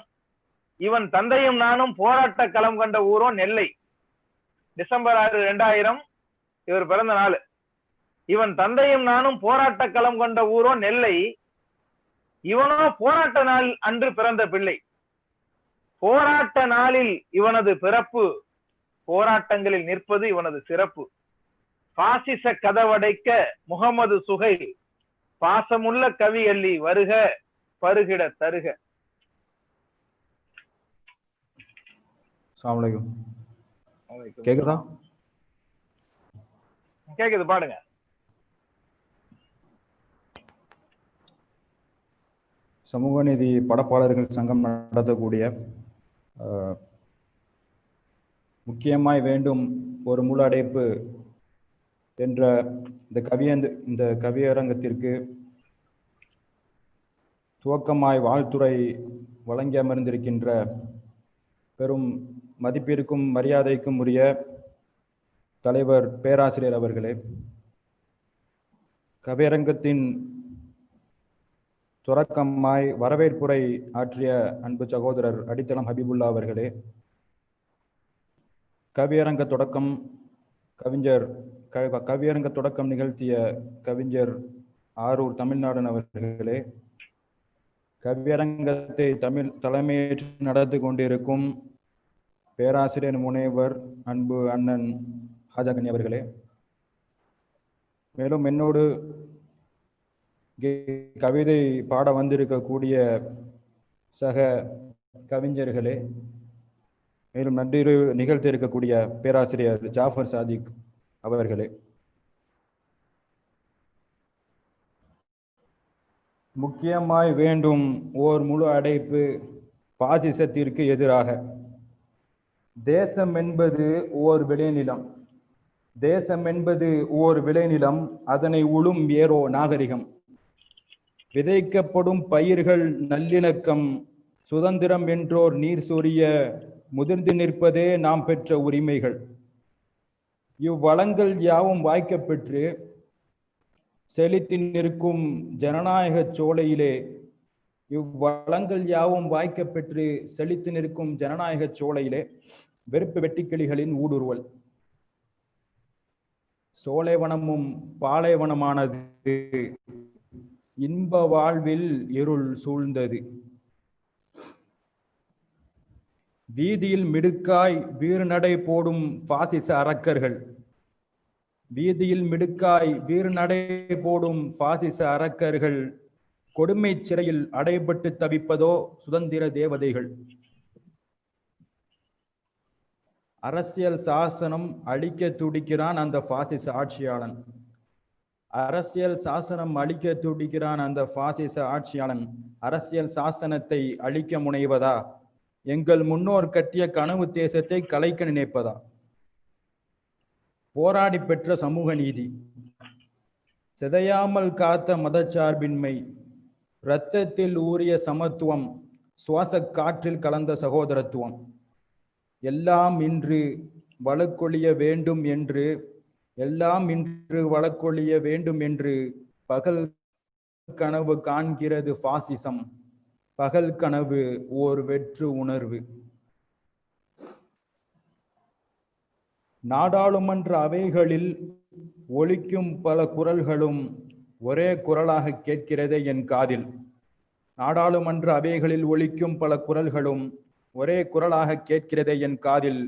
Speaker 4: இவன் தந்தையும் நானும் போராட்ட களம் கண்ட ஊரோ நெல்லை. டிசம்பர் 6, 2000 இவர் பிறந்த நாள். இவன் தந்தையும் நானும் போராட்ட களம் கொண்ட ஊரோ நெல்லை, இவனோ போராட்ட நாள் அன்று பிறந்த பிள்ளை. போராட்ட நாளில் இவனது பிறப்பு, போராட்டங்களில் நிற்பது இவனது சிறப்பு. பாசிச கதவடைக்க முகமது சுகைல், பாசமுள்ள கவி அள்ளி வருக பருகிட தருக.
Speaker 1: அஸ்ஸலாமு அலைக்கும். கேக்குதா?
Speaker 4: கேக்குது, பாடுங்க.
Speaker 1: சமூக நீதி படப்பாளர்கள் சங்கம் நடத்தக்கூடிய முக்கியமாய் வேண்டும் ஒரு முழு அடைப்பு என்ற இந்த கவியரங்கத்திற்கு துவக்கமாய் வாழ்த்துறை வழங்கி அமர்ந்திருக்கின்ற பெரும் மதிப்பிற்கும் மரியாதைக்கும் உரிய தலைவர் பேராசிரியர் அவர்களே, கவியரங்கத்தின் தொடக்கமாய் வரவேற்புரை ஆற்றிய அன்பு சகோதரர் அடித்தளம் ஹபீபுல்லா அவர்களே, கவியரங்க தொடக்கம் நிகழ்த்திய கவிஞர் ஆரூர் தமிழ்நாடன் அவர்களே, கவியரங்கத்தை தலைமையேற்று நடத்தி கொண்டிருக்கும் பேராசிரியர் முனைவர் அன்பு அண்ணன் ஹாஜாகனி அவர்களே, மேலும் என்னோடு கவிதை பாட வந்திருக்கக்கூடிய சக கவிஞர்களே, மேலும் நன்றி நிகழ்த்தி இருக்கக்கூடிய பேராசிரியர் ஜாஃபர் சாதிக் அவர்களே, முக்கியமாய் வேண்டும் ஓர் முழு அடைப்பு பாசிசத்திற்கு எதிராக. தேசம் என்பது ஓர் விளைநிலம், தேசம் என்பது ஓர் விளைநிலம், அதனை உழும் ஏரோ நாகரிகம். விதைக்கப்படும் பயிர்கள் நல்லிணக்கம், சுதந்திரம் என்றோர் நீர் சொரிய முதிர்ந்து நிற்பதே நாம் பெற்ற உரிமைகள். இவ்வளங்கள் யாவும் வாய்க்கப் பெற்று செழித்து நிற்கும் ஜனநாயக சோலையிலே, இவ்வளங்கள் யாவும் வாய்க்கப் பெற்று செழித்து நிற்கும் ஜனநாயக சோலையிலே வெறுப்பு வெட்டிக்கிளிகளின் ஊடுருவல். சோலைவனமும் பாலைவனமானது, இன்ப வாழ்வில் இருள் சூழ்ந்தது. வீதியில் மிடுக்காய் வீறுநடை போடும் பாசிச அரக்கர்கள், வீதியில் மிடுக்காய் வீறுநடை போடும் பாசிச அரக்கர்கள், கொடுமை சிறையில் அடைபட்டு தவிப்பதோ சுதந்திர தேவதைகள். அரசியல் சாசனம் அழிக்க துடிக்கிறான் அந்த பாசிச ஆட்சியாளன், அரசியல் சாசனம் அழிக்க துடிக்கிறான் அந்த பாசிச ஆட்சியாளன். அரசியல் சாசனத்தை அழிக்க முனைவதா? எங்கள் முன்னோர் கட்டிய கனவு தேசத்தை கலைக்க நினைப்பதா? போராடி பெற்ற சமூக நீதி, சிதையாமல் காத்த மதச்சார்பின்மை, இரத்தத்தில் ஊறிய சமத்துவம், சுவாச காற்றில் கலந்த சகோதரத்துவம், எல்லாம் இன்று வழக்கொழிய வேண்டும் என்று, எல்லாம் இன்று வழக்கொழிய வேண்டும் என்று பகல் கனவு காண்கிறது பாசிசம். பகல் கனவு ஓர் வெற்று உணர்வு. நாடாளுமன்ற அவைகளில் ஒலிக்கும் பல குரல்களும் ஒரே குரலாக கேட்கிறதே என் காதில். நாடாளுமன்ற அவைகளில் ஒலிக்கும் பல குரல்களும் ஒரே குரலாக கேட்கிறதே என் காதில்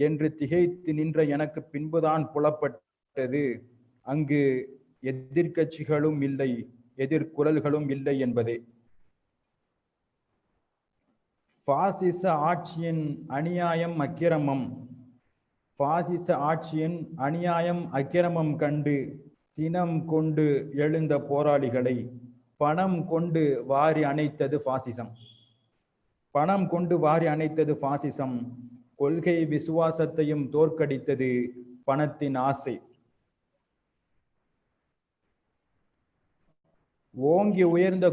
Speaker 1: என்று திகைத்து நின்ற எனக்கு பின்புதான் புலப்பட்டது, அங்கு எதிர்கட்சிகளும் இல்லை, எதிர்குரல்களும் இல்லை என்பதே. பாசிச ஆட்சியின் அநியாயம் அக்கிரமம், பாசிச ஆட்சியின் அநியாயம் அக்கிரமம் கண்டு சினம் கொண்டு எழுந்த போராளிகளை பணம் கொண்டு வாரி அணைத்தது பாசிசம். பணம் கொண்டு வாரி அணைத்தது பாசிசம். கொள்கை விசுவாசத்தையும் தோற்கடித்தது பணத்தின் ஆசை. ஓங்கி உயர்ந்த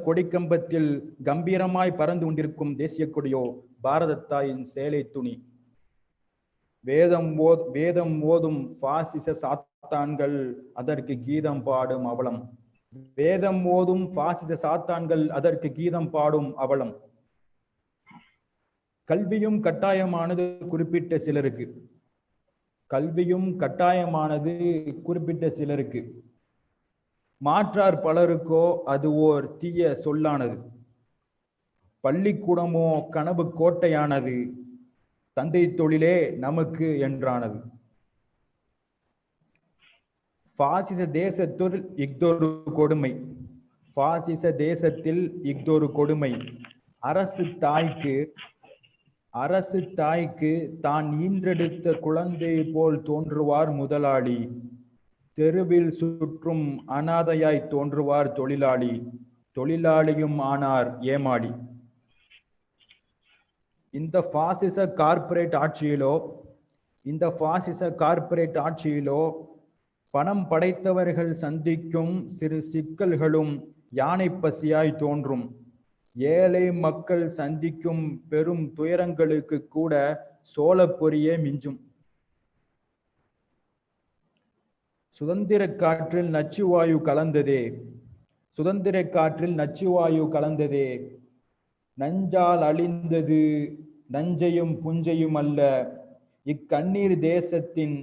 Speaker 1: கொடிக்கம்பத்தில் கம்பீரமாய் பறந்து கொண்டிருக்கும் தேசிய கொடியோ பாரத தாயின் சேலை துணி. வேதம் ஓதும் பாசிச சாத்தான்கள் அதற்கு கீதம் பாடும் அவலம்.
Speaker 5: வேதம் ஓதும் பாசிச சாத்தான்கள் அதற்கு கீதம் பாடும் அவலம். கல்வியும் கட்டாயமானது குறிப்பிட்ட சிலருக்கு, கல்வியும் கட்டாயமானது குறிப்பிட்ட சிலருக்கு, மாற்றார் பலருக்கோ அது ஓர் தீய சொல்லானது. பள்ளிக்கூடமோ கனவு கோட்டையானது, தந்தை தொழிலே நமக்கு என்றானது. பாசிச தேசத்தில் இஃதொரு கொடுமை, பாசிச தேசத்தில் இஃதொரு கொடுமை. அரசு தாய்க்கு தான் ஈன்றெடுத்த குழந்தை போல் தோன்றுவார் முதலாளி. தெருவில் சுற்றும் அனாதையாய் தோன்றுவார் தொழிலாளி. தொழிலாளியும் ஆனார் ஏமாளி. இந்த பாசிச கார்ப்பரேட் ஆட்சியிலோ பணம் படைத்தவர்கள் சந்திக்கும் சிறு சிக்கல்களும் யானை பசியாய் தோன்றும். ஏழை மக்கள் சந்திக்கும் பெரும் துயரங்களுக்கு கூட சோளப்பொரியே மிஞ்சும். சுதந்திர காற்றில் நச்சுவாயு கலந்ததே, நஞ்சால் அழிந்தது நஞ்சையும் புஞ்சையும் அல்ல, இக்கண்ணீர் தேசத்தின்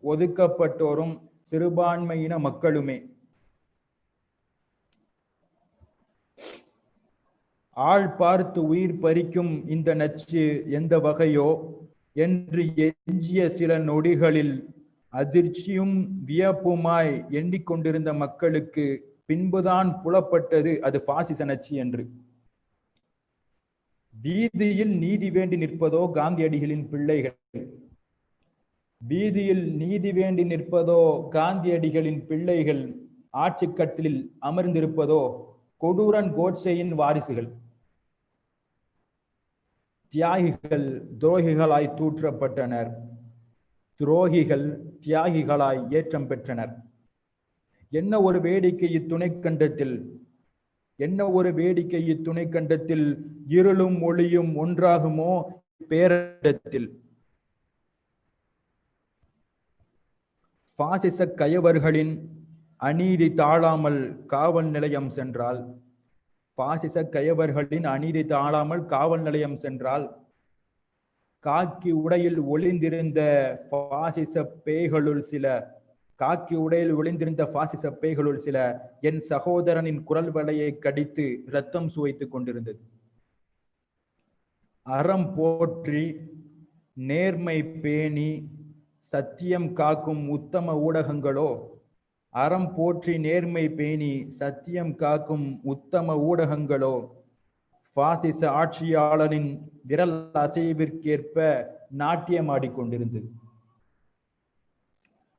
Speaker 5: ஒதுக்கப்பட்டோரும் சிறுபான்மையின மக்களுமே. ஆள் பார்த்து உயிர் பறிக்கும் இந்த நச்சு எந்த வகையோ என்று எஞ்சிய சில நொடிகளில் அதிர்ச்சியும் வியப்புமாய் எண்ணிக்கொண்டிருந்த மக்களுக்கு பின்புதான் புலப்பட்டது அது பாசிச நச்சு என்று. வீதியில் நீதி வேண்டி நிற்பதோ காந்தியடிகளின் பிள்ளைகள், ஆட்சி கட்டிலில் அமர்ந்திருப்பதோ கொடூரன் கோட்சேயின் வாரிசுகள். தியாகிகள் துரோகிகளாய் தூற்றப்பட்டனர், துரோகிகள் தியாகிகளாய் ஏற்றம் பெற்றனர். என்ன ஒரு வேடிக்கை இத்துணை கண்டத்தில், இருளும் ஒளியும் ஒன்றாகுமோ பேரண்டத்தில். பாசிச கயவர்களின் அநீதி தாழாமல் காவல் நிலையம் சென்றால், காக்கி உடையில் ஒளிந்திருந்த பாசிச பேய்களுள் சில என் சகோதரனின் குரல் வலையை கடித்து இரத்தம் சுவைத்துக் கொண்டிருந்தது. அறம் போற்றி நேர்மை பேணி சத்தியம் காக்கும் உத்தம ஊடகங்களோ பாசிச ஆட்சியாளரின் விரல் அசைவிற்கேற்ப நாட்டியமாடிக்கொண்டிருந்தது.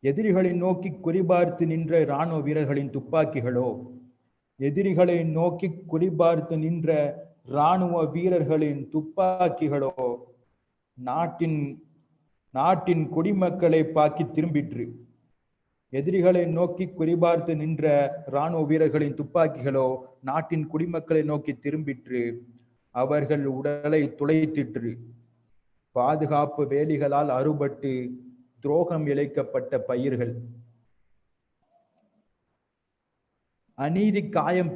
Speaker 5: எதிரிகளை நோக்கி குறிபார்த்து நின்ற இராணுவ வீரர்களின் துப்பாக்கிகளோ நாட்டின் குடிமக்களை பாக்கி திரும்பிற்று. எதிரிகளை நோக்கி குறிபார்த்து நின்ற இராணுவ வீரர்களின் துப்பாக்கிகளோ நாட்டின் குடிமக்களை நோக்கி திரும்பிற்று. அவர்கள் உடலை துளைத்திற்று. பாதுகாப்பு வேலிகளால் அறுபட்டு துரோகம் இழைக்கப்பட்ட பயிர்கள். அநீதி காயம்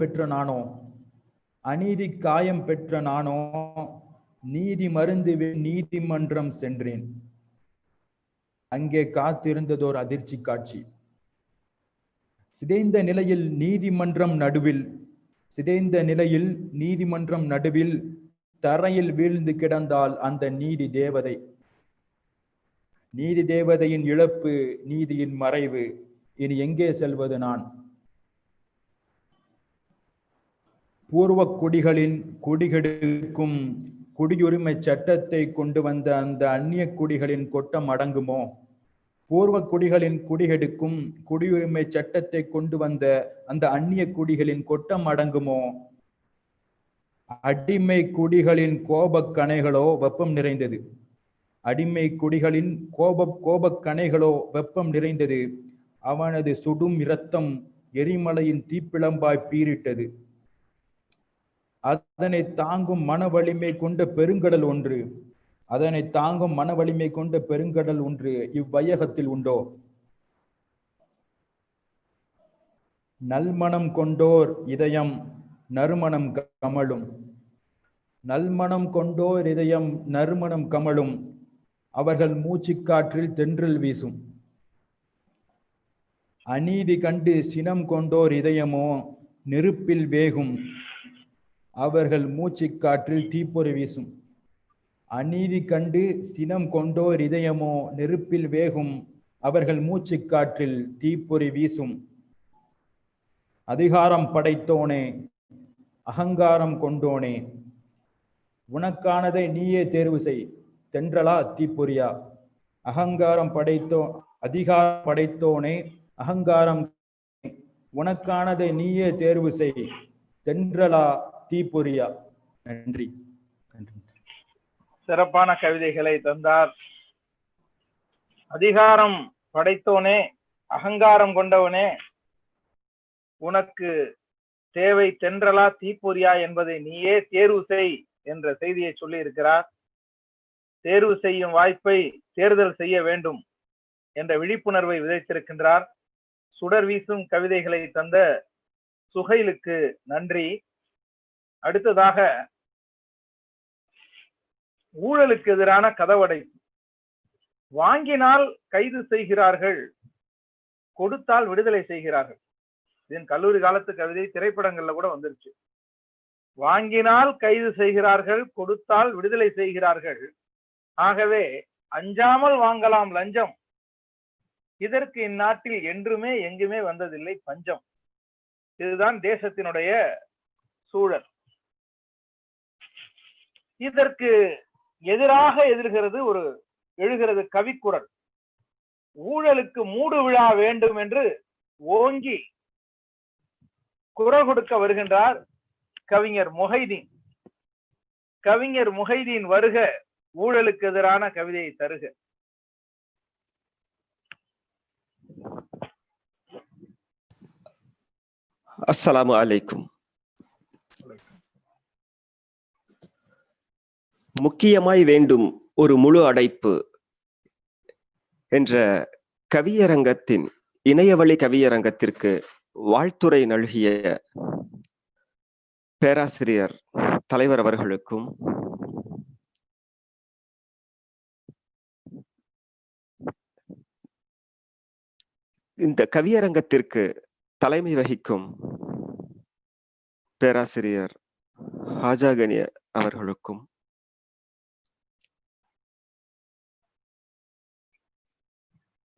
Speaker 5: பெற்ற நானோ நீதி மருந்துவே நீதிமன்றம் சென்றேன். அங்கே காத்திருந்ததோர் அதிர்ச்சி காட்சி. சிதைந்த நிலையில் நீதிமன்றம் நடுவில் தரையில் வீழ்ந்து கிடந்தால் அந்த நீதி தேவதையின் இழப்பு, நீதியின் மறைவு. இனி எங்கே செல்வது நான்? பூர்வ குடிகளின் குடிகெடுக்கும் குடியுரிமை சட்டத்தை கொண்டு வந்த அந்த அந்நிய குடிகளின் கொட்டம் அடங்குமோ? பூர்வ குடிகளின் குடிகெடுக்கும் குடியுரிமை சட்டத்தை கொண்டு வந்த அந்த அந்நிய குடிகளின் கொட்டம் அடங்குமோ? அடிமை குடிகளின் கோபக்கணைகளோ வெப்பம் நிறைந்தது. அவனது சுடும் இரத்தம் எரிமலையின் தீப்பிழம்பாய் பீரிட்டது. அதனை தாங்கும் மன வலிமை கொண்ட பெருங்கடல் ஒன்று இவ்வையகத்தில் உண்டோ? நல்மணம் கொண்டோர் இதயம் நறுமணம் கமழும். நல்மணம் கொண்டோர் இதயம் நறுமணம் கமழும். அவர்கள் மூச்சுக்காற்றில் தென்றல் வீசும். அநீதி கண்டு சினம் கொண்டோர் இதயமோ நெருப்பில் வேகும். அவர்கள் மூச்சுக்காற்றில் தீப்பொறி வீசும். அநீதி கண்டு சினம் கொண்டோர் இதயமோ நெருப்பில் வேகும். அவர்கள் மூச்சுக்காற்றில் தீப்பொறி வீசும். அதிகாரம் படைத்தோனே, அகங்காரம் கொண்டோனே, உனக்கானதை நீயே தேர்வு செய், தென்றலா தீப்பொறியா. அதிகாரம் படைத்தோனே, அகங்காரம், உனக்கானதை நீயே தேர்வு செய், தென்றலா தீப்பொறியா. நன்றி.
Speaker 4: சிறப்பான கவிதைகளை தந்தார். அதிகாரம் படைத்தோனே, அகங்காரம் கொண்டவனே, உனக்கு தேவை தென்றலா தீப்பொறியா என்பதை நீயே தேர்வு செய் என்ற செய்தியை சொல்லி இருக்கிறார். தேர்வு செய்யும் வாய்ப்பை தேர்தல் செய்ய வேண்டும் என்ற விழிப்புணர்வை விதைத்திருக்கின்றார். சுடர் வீசும் கவிதைகளை தந்த சுஹைலுக்கு நன்றி. அடுத்ததாக ஊழலுக்கு எதிரான கதவடைப்பு. வாங்கினால் கைது செய்கிறார்கள், கொடுத்தால் விடுதலை செய்கிறார்கள். இதன் கல்லூரி காலத்து கவிதை திரைப்படங்கள்ல கூட வந்துருச்சு. வாங்கினால் கைது செய்கிறார்கள், கொடுத்தால் விடுதலை செய்கிறார்கள். ஆகவே அஞ்சாமல் வாங்கலாம் லஞ்சம். இதற்கு இந்நாட்டில் என்றுமே எங்குமே வந்ததில்லை பஞ்சம். இதுதான் தேசத்தினுடைய சூழல். இதற்கு எதிராக எழுகிறது கவிக்குரல். ஊழலுக்கு மூடு விழா வேண்டும் என்று ஓங்கி குரல் கொடுக்க வருகின்றார் கவிஞர் முஹைதீன். கவிஞர் முஹைதீன் வருக, ஊழலுக்கு எதிரான கவிதையை தருக.
Speaker 6: அஸ்ஸலாமு அலைக்கும். முக்கியமாய் வேண்டும் ஒரு முழு அடைப்பு என்ற கவியரங்கத்தின் இணையவழி கவியரங்கத்திற்கு வாழ்த்துரை நல்கிய பேராசிரியர் தலைவர் அவர்களுக்கும், இந்த கவியரங்கத்திற்கு தலைமை வகிக்கும் பேராசிரியர் ஹாஜாகனி அவர்களுக்கும்,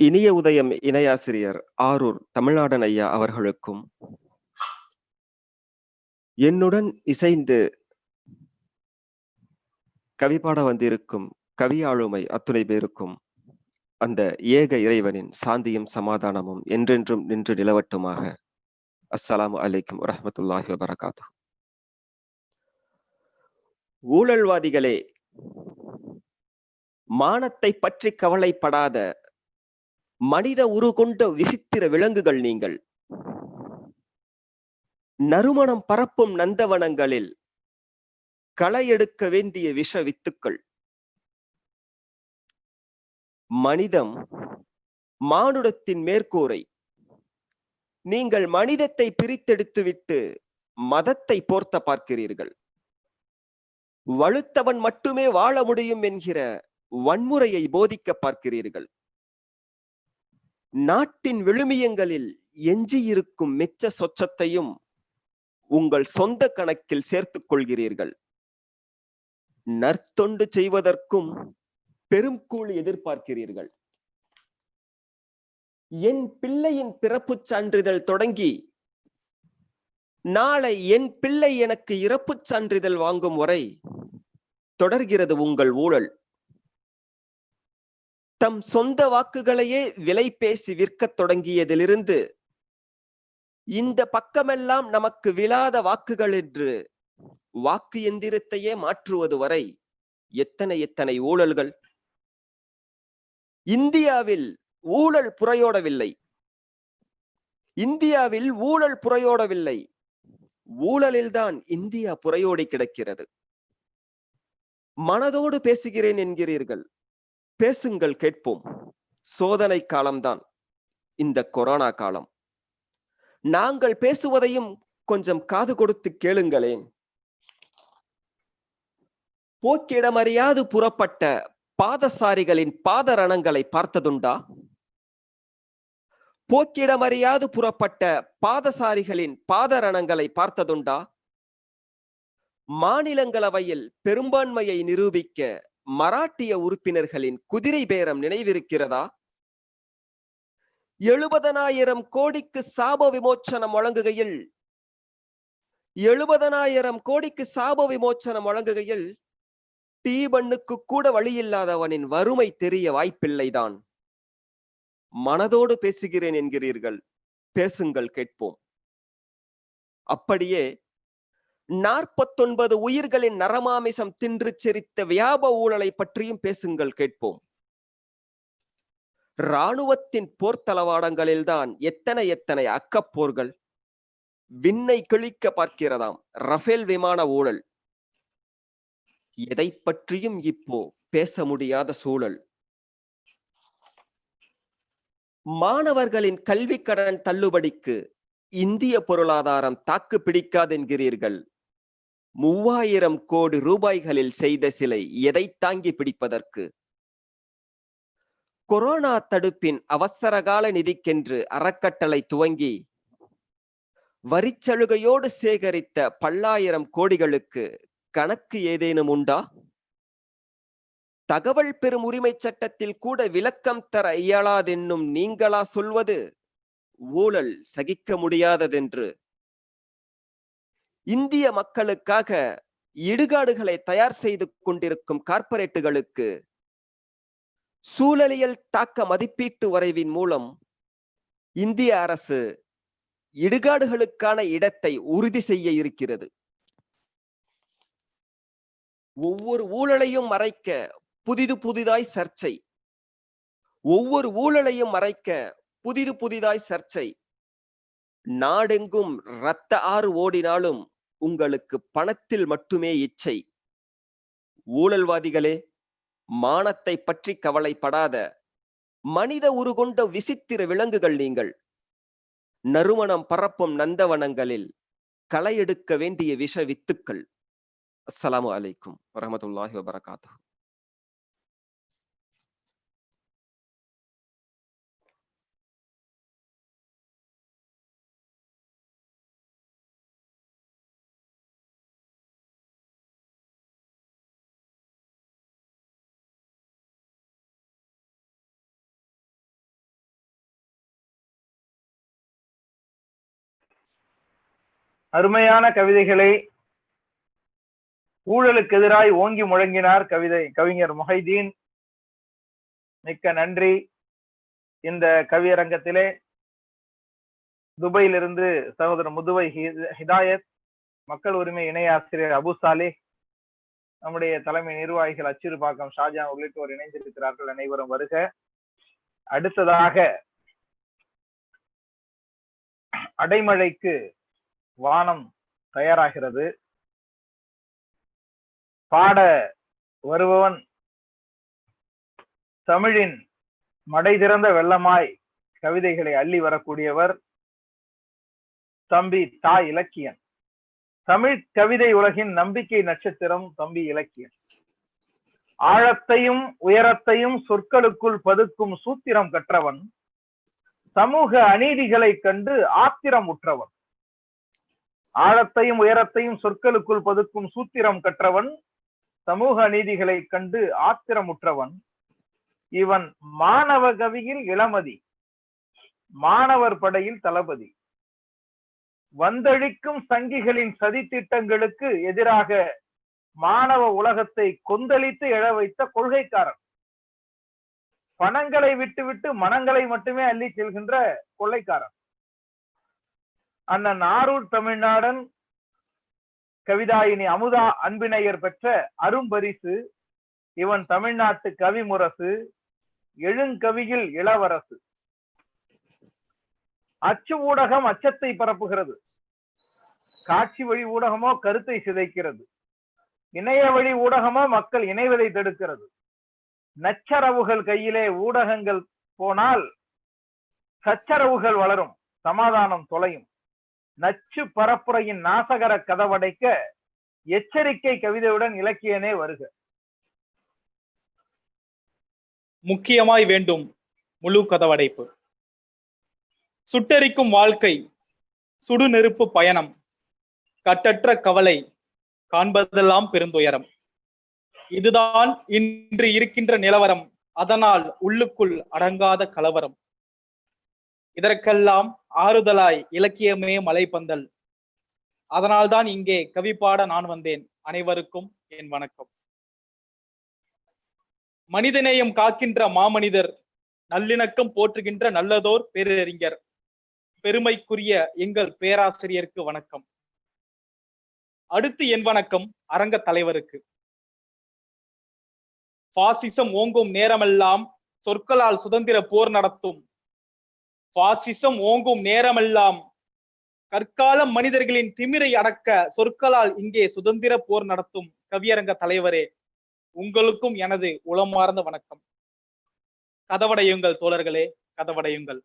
Speaker 6: இனிய உதயம் இணையாசிரியர் ஆரூர் தமிழ்நாடன் ஐயா அவர்களுக்கும், என்னுடன் இசைந்து கவிபாட வந்திருக்கும் கவி ஆளுமை அத்துணை பேருக்கும் அந்த ஏக இறைவனின் சாந்தியும் சமாதானமும் என்றென்றும் நின்று நிலவட்டுமாக. அஸ்ஸலாமு அலைக்கும் வரஹ்மத்துல்லாஹி வபரகாத்துஹு. ஊழல்வாதிகளே, மானத்தை பற்றி கவலைப்படாத மனித உரு கொண்ட விசித்திர விலங்குகள் நீங்கள். நறுமணம் பரப்பும் நந்தவனங்களில் களை எடுக்க வேண்டிய விஷ வித்துக்கள். மனிதம் மானுடத்தின் மேற்கூரை. நீங்கள் மனிதத்தை பிரித்தெடுத்துவிட்டு மதத்தை போர்த்த பார்க்கிறீர்கள். வலுத்தவன் மட்டுமே வாழ முடியும் என்கிற வன்முறையை போதிக்க பார்க்கிறீர்கள். நாட்டின் விழுமியங்களில் எஞ்சியிருக்கும் மிச்ச சொச்சத்தையும் உங்கள் சொந்த கணக்கில் சேர்த்துக் கொள்கிறீர்கள். நற்தொண்டு செய்வதற்கும் பெரும் கூலி எதிர்பார்க்கிறீர்கள். என் பிள்ளையின் பிறப்புச் சான்றிதழ் தொடங்கி நாளை என் பிள்ளை எனக்கு இறப்புச் சான்றிதழ் வாங்கும் வரை தொடர்கிறது உங்கள் ஊழல். தம் சொந்த வாக்குகளையே விலை பேசி விற்கத் தொடங்கியதிலிருந்து இந்த பக்கமெல்லாம் நமக்கு விழாத வாக்குகள் என்று வாக்கு எந்திரத்தையே மாற்றுவது வரை எத்தனை எத்தனை ஊழல்கள். இந்தியாவில் ஊழல் புரையோடவில்லை. இந்தியாவில் ஊழல் புரையோடவில்லை. ஊழலில்தான் இந்தியா புரையோடி கிடக்கிறது. மனதோடு பேசுகிறேன் என்கிறீர்கள். பேசுங்கள், கேட்போம். சோதனை காலம்தான் இந்த கொரோனா காலம். நாங்கள் பேசுவதையும் கொஞ்சம் காது கொடுத்து கேளுங்களேன். போக்கிடமறியாது புறப்பட்ட பாதசாரிகளின் பாதரணங்களை பார்த்ததுண்டா? போக்கிடமறியாது புறப்பட்ட பாதசாரிகளின் பாதரணங்களை பார்த்ததுண்டா? மாநிலங்களவையில் பெரும்பான்மையை நிரூபிக்க மராட்டிய உறுப்பினர்களின் குதிரை பேரம் நினைவிருக்கிறதா? 70,000 கோடிக்கு சாப விமோச்சனம் வழங்குகையில் 70,000 கோடிக்கு சாப விமோச்சனம் வழங்குகையில் டீபண்ணுக்கு கூட வழியில்லாதவனின் வறுமை தெரிய வாய்ப்பில்லைதான். மனதோடு பேசுகிறேன் என்கிறீர்கள், பேசுங்கள் கேட்போம். அப்படியே 49 உயிர்களின் நரமாமிசம் தின்று செரித்த வியாப ஊழலை பற்றியும் பேசுங்கள் கேட்போம். இராணுவத்தின் போர்த்தளவாடங்களில்தான் எத்தனை அக்கப்போர்கள். விண்ணை கிழிக்க பார்க்கிறதாம் ரஃபேல் விமான ஊழல். எதை பற்றியும் இப்போ பேச முடியாத சூழல். மாணவர்களின் கல்வி கடன் தள்ளுபடிக்கு இந்திய பொருளாதாரம் தாக்கு பிடிக்காதென்கிறீர்கள். 3000 கோடி ரூபாய்களில் செய்த சிலை எதை தாங்கி பிடிப்பதற்கு? கொரோனா தடுப்பின் அவசரகால நிதிக்கென்று அறக்கட்டளை துவங்கி வரிச்சலுகையோடு சேகரித்த பல்லாயிரம் கோடிகளுக்கு கணக்கு ஏதேனும் உண்டா? தகவல் பெறும் உரிமை சட்டத்தில் கூட விளக்கம் தர இயலாதென்னும் நீங்களா சொல்வது ஊழல் சகிக்க முடியாததென்று? இந்திய மக்களுக்காக இடுகாடுகளை தயார் செய்து கொண்டிருக்கும் கார்ப்பரேட்டுகளுக்கு சூழலியல் தாக்க மதிப்பீட்டு வரைவின் மூலம் இந்திய அரசு இடுகாடுகளுக்கான இடத்தை உறுதி செய்ய இருக்கிறது. ஒவ்வொரு ஊழலையும் மறைக்க புதிதாய் சர்ச்சை. ஒவ்வொரு ஊழலையும் மறைக்க புதிதாய் சர்ச்சை. நாடெங்கும் இரத்த ஆறு ஓடினாலும் உங்களுக்கு பணத்தில் மட்டுமே இச்சை. ஊழல்வாதிகளே, மானத்தை பற்றி கவலைப்படாத மனித உருகொண்ட விசித்திர விலங்குகள் நீங்கள். நறுமணம் பரப்பும் நந்தவனங்களில் களை எடுக்க வேண்டிய விஷ வித்துக்கள். அஸ்ஸலாமு அலைக்கும் வரஹ்மத்துல்லாஹி வபரகாத்துஹு.
Speaker 4: அருமையான கவிதைகளை ஊழலுக்கு எதிராய் ஓங்கி முழங்கினார் கவிஞர் முஹைதீன். மிக்க நன்றி. இந்த கவியரங்கத்திலே துபாயிலிருந்து சகோதரர் முதுவை ஹிதாயத், மக்கள் உரிமை இணை ஆசிரியர் அபு சாலிஹ், நம்முடைய தலைமை நிர்வாகிகள் அச்சிறுபாக்கம் ஷாஜான் உள்ளிட்டோர் இணைந்திருக்கிறார்கள். அனைவரும் வருக. அடுத்ததாக அடைமழைக்கு வானம் தயாராகிறது. பாட வருபவன் தமிழின் மடை திறந்த வெள்ளமாய் கவிதைகளை அள்ளி வரக்கூடியவர் தம்பி தா இலக்கியன். தமிழ் கவிதை உலகின் நம்பிக்கை நட்சத்திரம் தம்பி இலக்கியன். ஆழத்தையும் உயரத்தையும் சொற்களுக்குள் பதுக்கும் சூத்திரம் கற்றவன், சமூக அநீதிகளை கண்டு ஆத்திரம் உற்றவன். ஆழத்தையும் உயரத்தையும் சொற்களுக்குள் பதுக்கும் சூத்திரம் கற்றவன், சமூக அநீதிகளை கண்டு ஆத்திரமுற்றவன். இவன் மாணவ கவியில் இளமதி, மாணவர் படையில் தளபதி. வந்தழிக்கும் சங்கிகளின் சதித்திட்டங்களுக்கு எதிராக மாணவ உலகத்தை கொந்தளித்து எழ வைத்த கொள்கைக்காரன். பணங்களை விட்டுவிட்டு மனங்களை மட்டுமே அள்ளி செல்கின்ற கொள்ளைக்காரன். அண்ணன் ஆரூர் தமிழ்நாடன் கவிதாயினி அமுதா அன்பினையர் பெற்ற அரும்பரிசு. இவன் தமிழ்நாட்டு கவிமுரசு, எழுங்கவியில் இளவரசு. அச்சு ஊடகம் அச்சத்தை பரப்புகிறது, காட்சி வழி ஊடகமோ கருத்தை சிதைக்கிறது, இணைய வழி ஊடகமோ மக்கள் இணைவதை தடுக்கிறது. நச்சரவுகள் கையிலே ஊடகங்கள் போனால் சச்சரவுகள் வளரும், சமாதானம் தொலையும். நச்சு பரப்புரையின் நாசகர கதவடைக்க எச்சரிக்கை கவிதையுடன் இலக்கியனே வருக.
Speaker 7: முக்கியமாய் வேண்டும் முழு கதவடைப்பு. சுட்டெரிக்கும் வாழ்க்கை, சுடுநெருப்பு பயணம், கட்டற்ற கவலை, காண்பதெல்லாம் பெருந்துயரம். இதுதான் இன்று இருக்கின்ற நிலவரம், அதனால் உள்ளுக்குள் அடங்காத கலவரம். இதற்கெல்லாம் ஆறுதலாய் இலக்கியமே மலைப்பந்தல். அதனால்தான் இங்கே கவி பாட நான் வந்தேன். அனைவருக்கும் என் வணக்கம். மனிதநேயம் காக்கின்ற மாமனிதர், நல்லிணக்கம் போற்றுகின்ற நல்லதோர் பேரறிஞர், பெருமைக்குரிய எங்கள் பேராசிரியருக்கு வணக்கம். அடுத்து என் வணக்கம் அரங்க தலைவருக்கு. பாசிசம் ஓங்கும் நேரமெல்லாம் சொற்களால் சுதந்திர போர் நடத்தும். பாசிசம் ஓங்கும் நேரமெல்லாம் கற்கால மனிதர்களின் திமிரை அடக்க சொற்களால் இங்கே சுதந்திர போர் நடத்தும் கவியரங்க தலைவரே, உங்களுக்கும் எனது உளமார்ந்த வணக்கம். கதவடையுங்கள் தோழர்களே, கதவடையுங்கள்.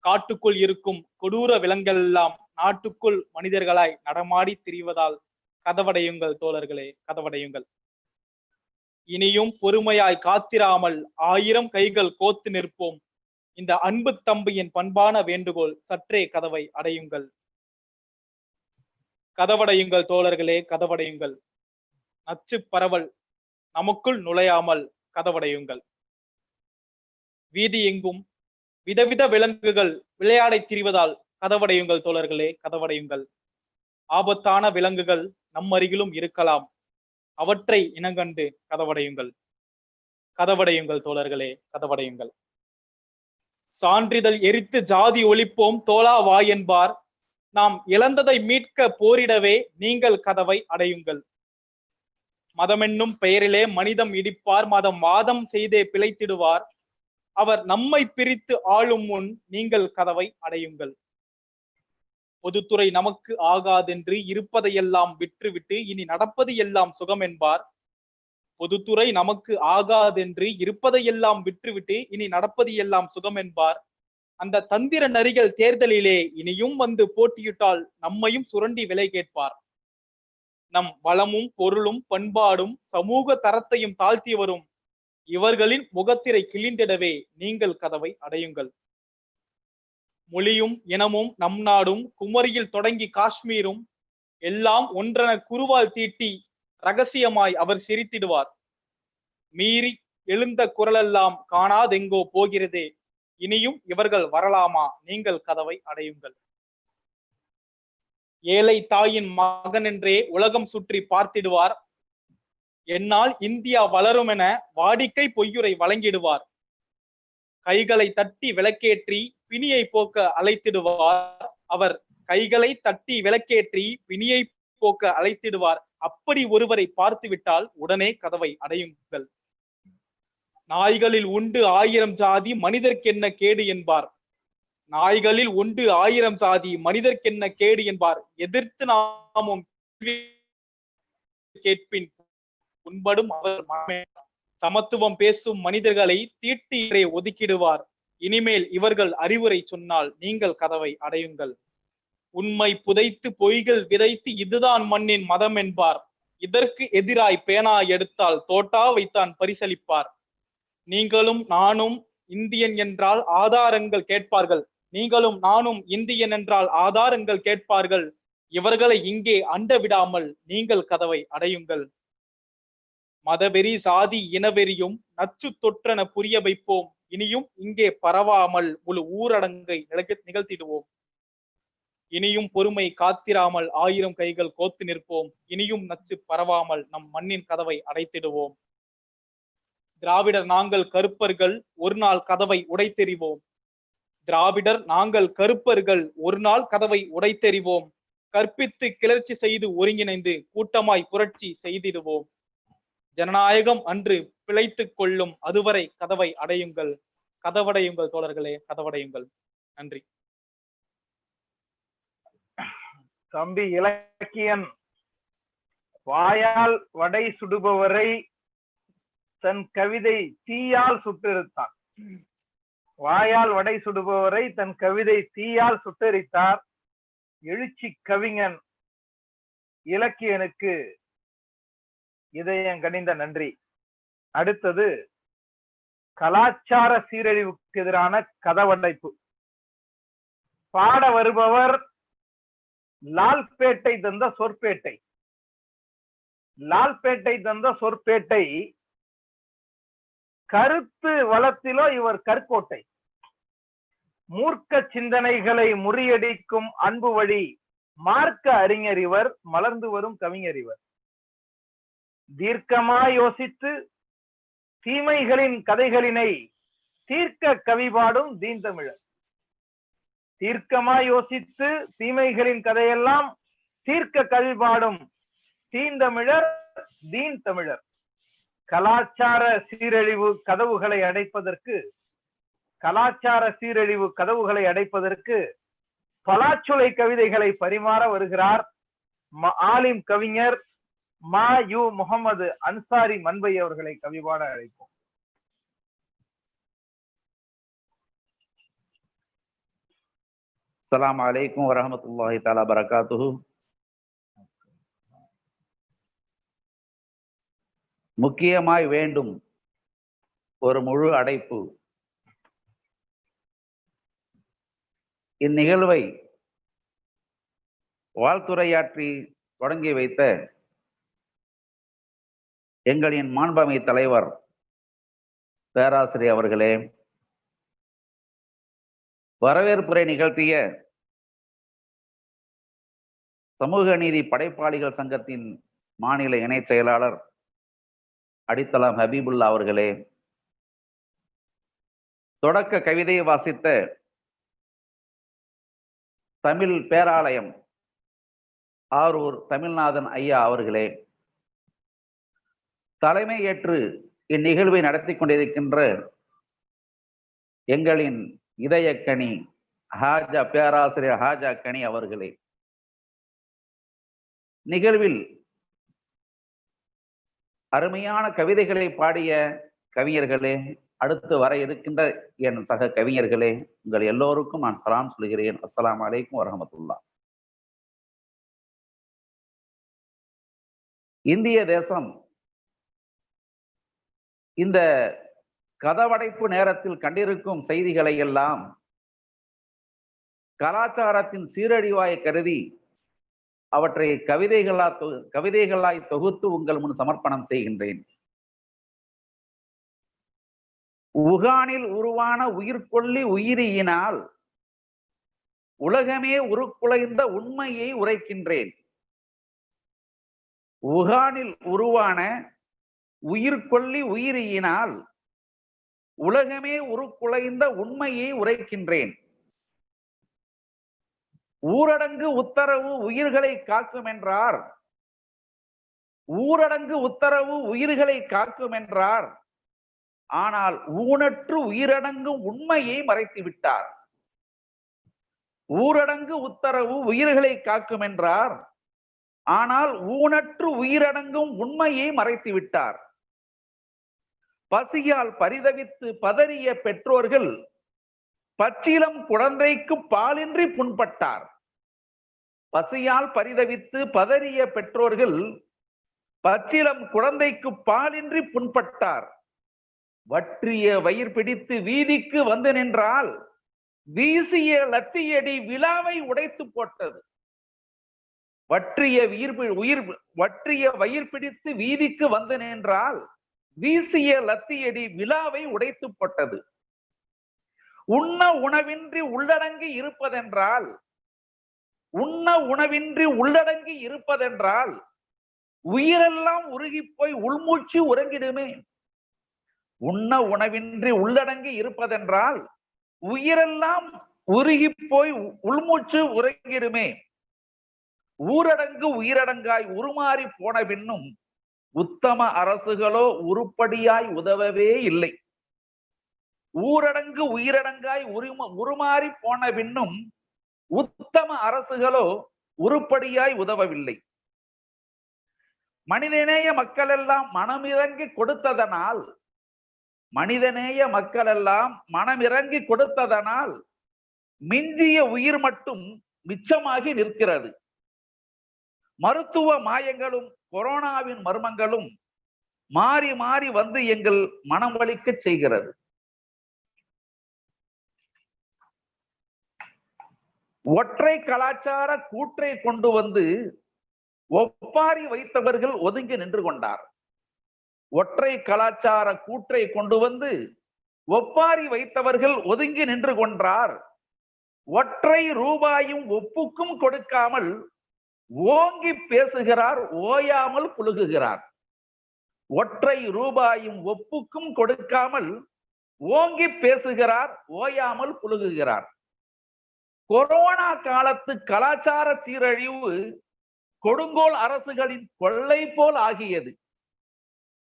Speaker 7: காட்டுக்குள் இருக்கும் கொடூர விலங்கெல்லாம் நாட்டுக்குள் மனிதர்களாய் நடமாடி திரிவதால் கதவடையுங்கள் தோழர்களே, கதவடையுங்கள். இனியும் பொறுமையாய் காத்திராமல் 1000 கைகள் கோத்து நிற்போம். இந்த அன்பு தம்பியின் பண்பான வேண்டுகோள், சற்றே கதவை அடையுங்கள். கதவடையுங்கள் தோழர்களே, கதவடையுங்கள். நச்சு பரவல் நமக்குள் நுழையாமல் கதவடையுங்கள். வீதி எங்கும் விதவித விலங்குகள் விளையாடை திரிவதால் கதவடையுங்கள் தோழர்களே, கதவடையுங்கள். ஆபத்தான விலங்குகள் நம் அருகிலும் இருக்கலாம், அவற்றை இனங்கண்டு கதவடையுங்கள். கதவடையுங்கள் தோழர்களே, கதவடையுங்கள். சான்றிதழ் எரித்து ஜாதி ஒழிப்போம் தோளா வா என்பார். நாம் இழந்ததை மீட்க போரிடவே நீங்கள் கதவை அடையுங்கள். மதமென்னும் பெயரிலே மனிதம் இடிப்பார், மதம் வாதம் செய்தே பிழைத்திடுவார். அவர் நம்மை பிரித்து ஆளும் முன் நீங்கள் கதவை அடையுங்கள். பொதுத்துறை நமக்கு ஆகாதென்று இருப்பதையெல்லாம் விற்றுவிட்டு இனி நடப்பது எல்லாம் சுகம் என்பார். பொதுத்துறை நமக்கு ஆகாதென்று இருப்பதையெல்லாம் விற்றுவிட்டு இனி நடப்பது எல்லாம் சுகம் என்பார். அந்த தந்திர நரிகள் தேர்தலிலே இனியும் வந்து போட்டியிட்டால் நம்மையும் சுரண்டி விலை கேட்பார். நம் வளமும் பொருளும் பண்பாடும் சமூக தரத்தையும் தாழ்த்தி வரும் இவர்களின் முகத்திரை கிழிந்திடவே நீங்கள் கதவை அடையுங்கள். மொழியும் இனமும் நம் நாடும் குமரியில் தொடங்கி காஷ்மீரும் எல்லாம் ஒன்றென குருவால் தீட்டி ரகசியமாய் அவர் சிரித்திடுவார். மீறி எழுந்த குரலெல்லாம் காணாதெங்கோ போகிறதே, இனியும் இவர்கள் வரலாமா, நீங்கள் கதவை அடையுங்கள். ஏழை தாயின் மகன் என்றே உலகம் சுற்றி பார்த்திடுவார். என்னால் இந்தியா வளரும் என வாடிக்கை பொய்யுரை வழங்கிடுவார். கைகளை தட்டி விளக்கேற்றி பிணியை போக்க அழைத்திடுவார். அவர் கைகளை தட்டி விளக்கேற்றி பிணியை போக்க அழைத்திடுவார். அப்படி ஒருவரை பார்த்து விட்டால் உடனே கதவை அடையுங்கள். நாய்களில் உண்டு 1000 ஜாதி மனிதர்க்கென்ன கேடு என்பார். நாய்களில் உண்டு 1000 ஜாதி மனிதர்க்கென்ன கேடு என்பார். எதிர்த்து நாமும் கேட்பின் உண்படும் அவர் மனமே. சமத்துவம் பேசும் மனிதர்களை தீட்டி ஒதுக்கிடுவார். இனிமேல் இவர்கள் அறிவுரை சொன்னால் நீங்கள் கதவை அடையுங்கள். உண்மை புதைத்து பொய்கள் விதைத்து இதுதான் மண்ணின் மதம் என்பார். இதற்கு எதிராய் பேனா எடுத்தால் தோட்டா வைத்தான் பரிசளிப்பார். நீங்களும் நானும் இந்தியன் என்றால் ஆதாரங்கள் கேட்பார்கள். நீங்களும் நானும் இந்தியன் என்றால் ஆதாரங்கள் கேட்பார்கள். இவர்களை இங்கே அண்ட விடாமல் நீங்கள் கதவை அடையுங்கள். மதவெறி சாதி இனவெறியும் நச்சு தொற்றென புரிய வைப்போம். இனியும் இங்கே பரவாமல் முழு ஊரடங்கை நிகழ்த்திடுவோம். இனியும் பொறுமை காத்திராமல் 1000 கைகள் கோத்து நிற்போம். இனியும் நச்சு பரவாமல் நம் மண்ணின் கதவை அடைத்திடுவோம். திராவிடர் நாங்கள் கருப்பர்கள் ஒரு நாள் கதவை உடைத்தெறிவோம். திராவிடர் நாங்கள் கருப்பர்கள் ஒரு நாள் கதவை உடைத்தெறிவோம். கற்பித்து கிளர்ச்சி செய்து ஒருங்கிணைந்து கூட்டமாய் புரட்சி செய்திடுவோம். ஜனநாயகம் அன்று பிழைத்துக் கொள்ளும், அதுவரை கதவை அடையுங்கள். கதவடையுங்கள் தோழர்களே, கதவடையுங்கள். நன்றி.
Speaker 4: தம்பி இலக்கியன் வாயால் வடை சுடுபவரை தன் கவிதை தீயால் சுட்டெரித்தான். வாயால் வடை சுடுபவரை தன் கவிதை தீயால் சுட்டெரித்தார். எழுச்சி கவிஞன் இலக்கியனுக்கு இதயம் கனிந்த நன்றி. அடுத்தது கலாச்சார சீரழிவுக்கு எதிரான கதவடைப்பு. பாட வருபவர் லால்பேட்டை தந்த சொற்பேட்டை. லால்பேட்டை தந்த சொற்பேட்டை கருத்து வளத்திலோ இவர் கற்கோட்டை. மூர்க்க சிந்தனைகளை முறியடிக்கும் அன்பு வழி மார்க்க அறிஞர் இவர், மலர்ந்து வரும் கவிஞர் இவர். தீர்க்கமாய் யோசித்து தீமைகளின் கதைகளினை தீர்க்க கவிபாடும் தீந்தமிழர். தீர்க்கமாய் யோசித்து தீமைகளின் கதையெல்லாம் தீர்க்க கவிபாடும் தீந்தமிழர் தீன் தமிழர். கலாச்சார சீரழிவு கதவுகளை அடைப்பதற்கு பலாச்சுளை கவிதைகளை பரிமாற வருகிறார் ஆலிம் கவிஞர் மா யு முகமது அன்சாரி மன்பை அவர்களை கவிபாட அழைப்போம்.
Speaker 8: அஸ்ஸலாமு அலைக்கும் வரஹ்மத்துல்லாஹி தஆலா பரகாத்துஹு. முக்கியமாய் வேண்டும் ஒரு முழு அடைப்பு. இந்நிகழ்வை வாழ்த்துரையாற்றி தொடங்கி வைத்த எங்களின் மாண்பமை தலைவர் பேராசிரியர் அவர்களே, வரவேற்புரை நிகழ்த்திய சமூக நீதி படைப்பாளிகள் சங்கத்தின் மாநில இணை செயலாளர் அடித்தளம் ஹபீபுல்லா அவர்களே, தொடக்க கவிதையை வாசித்த தமிழ் பேராலயம் ஆரூர் தமிழ்நாதன் ஐயா அவர்களே, தலைமை ஏற்று இந்நிகழ்வை நடத்தி கொண்டிருக்கின்ற எங்களின் இதயக்கனி ஹாஜா பேராசிரியர் ஹாஜா கனி அவர்களே, நிகழ்வில் அருமையான கவிதைகளை பாடிய கவிஞர்களே, அடுத்து வர இருக்கின்ற என் சக கவிஞர்களே, உங்கள் எல்லோருக்கும் நான் சலாம் சொல்கிறேன். அஸ்ஸலாமு அலைக்கும் வரஹ்மத்துல்லாஹ். இந்திய தேசம் இந்த கதவடைப்பு நேரத்தில் கண்டிருக்கும் செய்திகளை எல்லாம் கலாச்சாரத்தின் சீரழிவாய் கருதி அவற்றை கவிதைகளாய் தொகுத்து உங்கள் முன் சமர்ப்பணம் செய்கின்றேன். உகானில் உருவான உயிர்கொல்லி உயிரியினால் உலகமே உருக்குலைந்த உண்மையை உரைக்கின்றேன். உகானில் உருவான உயிர்கொல்லி உயிரியினால் உலகமே உருக்குலைந்த உண்மையை உரைக்கின்றேன். ஊரடங்கு உத்தரவு உயிர்களை காக்கும் என்றார். ஊரடங்கு உத்தரவு உயிர்களை காக்கும் என்றார். ஆனால் ஊனற்று உயிரடங்கும் உண்மையை மறைத்து விட்டார். ஊரடங்கு உத்தரவு உயிர்களை காக்கும் என்றார். ஆனால் ஊனற்று உயிரடங்கும் உண்மையை மறைத்து விட்டார். பசியால் பரிதவித்து பதறிய பெற்றோர்கள் பச்சிளம் குழந்தைக்கு பாலின்றி புண்பட்டார். பசியால் பரிதவித்து பதறிய பெற்றோர்கள் பச்சிளம் குழந்தைக்கு பாலின்றி புண்பட்டார். வற்றிய வயிர் பிடித்து வீதிக்கு வந்து நின்றால் வீசிய லத்தியடி விழாவை உடைத்து போட்டது. வற்றிய வயிர் பிடித்து வீதிக்கு வந்து நின்றால் வீசிய லத்தியடி விழாவை உடைத்து போட்டது. உண்ண உணவின்றி உள்ளடங்கி இருப்பதென்றால் உயிரெல்லாம் உருகி போய் உள்மூச்சு உறங்கிடுமே. உண்ண உணவின்றி உள்ளடங்கி இருப்பதென்றால் உயிரெல்லாம் உருகி போய் உள்மூச்சு உறங்கிடுமே. ஊரடங்கு உயிரடங்காய் உருமாறி போன பின்னும் உத்தம அரசுகளோ உருப்படியாய் உதவவே இல்லை. ஊரடங்கு உயிரடங்காய் உருமாறி போன பின்னும் உத்தம அரசுகளோ உருப்படியாய் உதவவில்லை. மனிதநேய மக்கள் எல்லாம் மனமிறங்கி கொடுத்ததனால் மிஞ்சிய உயிர் மட்டும் மிச்சமாகி நிற்கிறது. மருத்துவ மாயங்களும் கொரோனாவின் மர்மங்களும் மாறி மாறி வந்து எங்கள் மனம் வலிக்க செய்கிறது. ஒற்றை கலாச்சார கூற்றை கொண்டு வந்து ஒப்பாரி வைத்தவர்கள் ஒதுங்கி நின்று கொண்டார். ஒற்றை கலாச்சார கூற்றை கொண்டு வந்து ஒப்பாரி வைத்தவர்கள் ஒதுங்கி நின்று கொண்டார். ஒற்றை ரூபாயும் ஒப்புக்கும் கொடுக்காமல் ஓங்கி பேசுகிறார், ஓயாமல் புழுகுகிறார். ஒற்றை ரூபாயும் ஒப்புக்கும் கொடுக்காமல் ஓங்கி பேசுகிறார், ஓயாமல் புழுகுகிறார். கொரோனா காலத்து கலாச்சார சீரழிவு கொடுங்கோல் அரசுகளின் கொள்ளை போல் ஆகியது.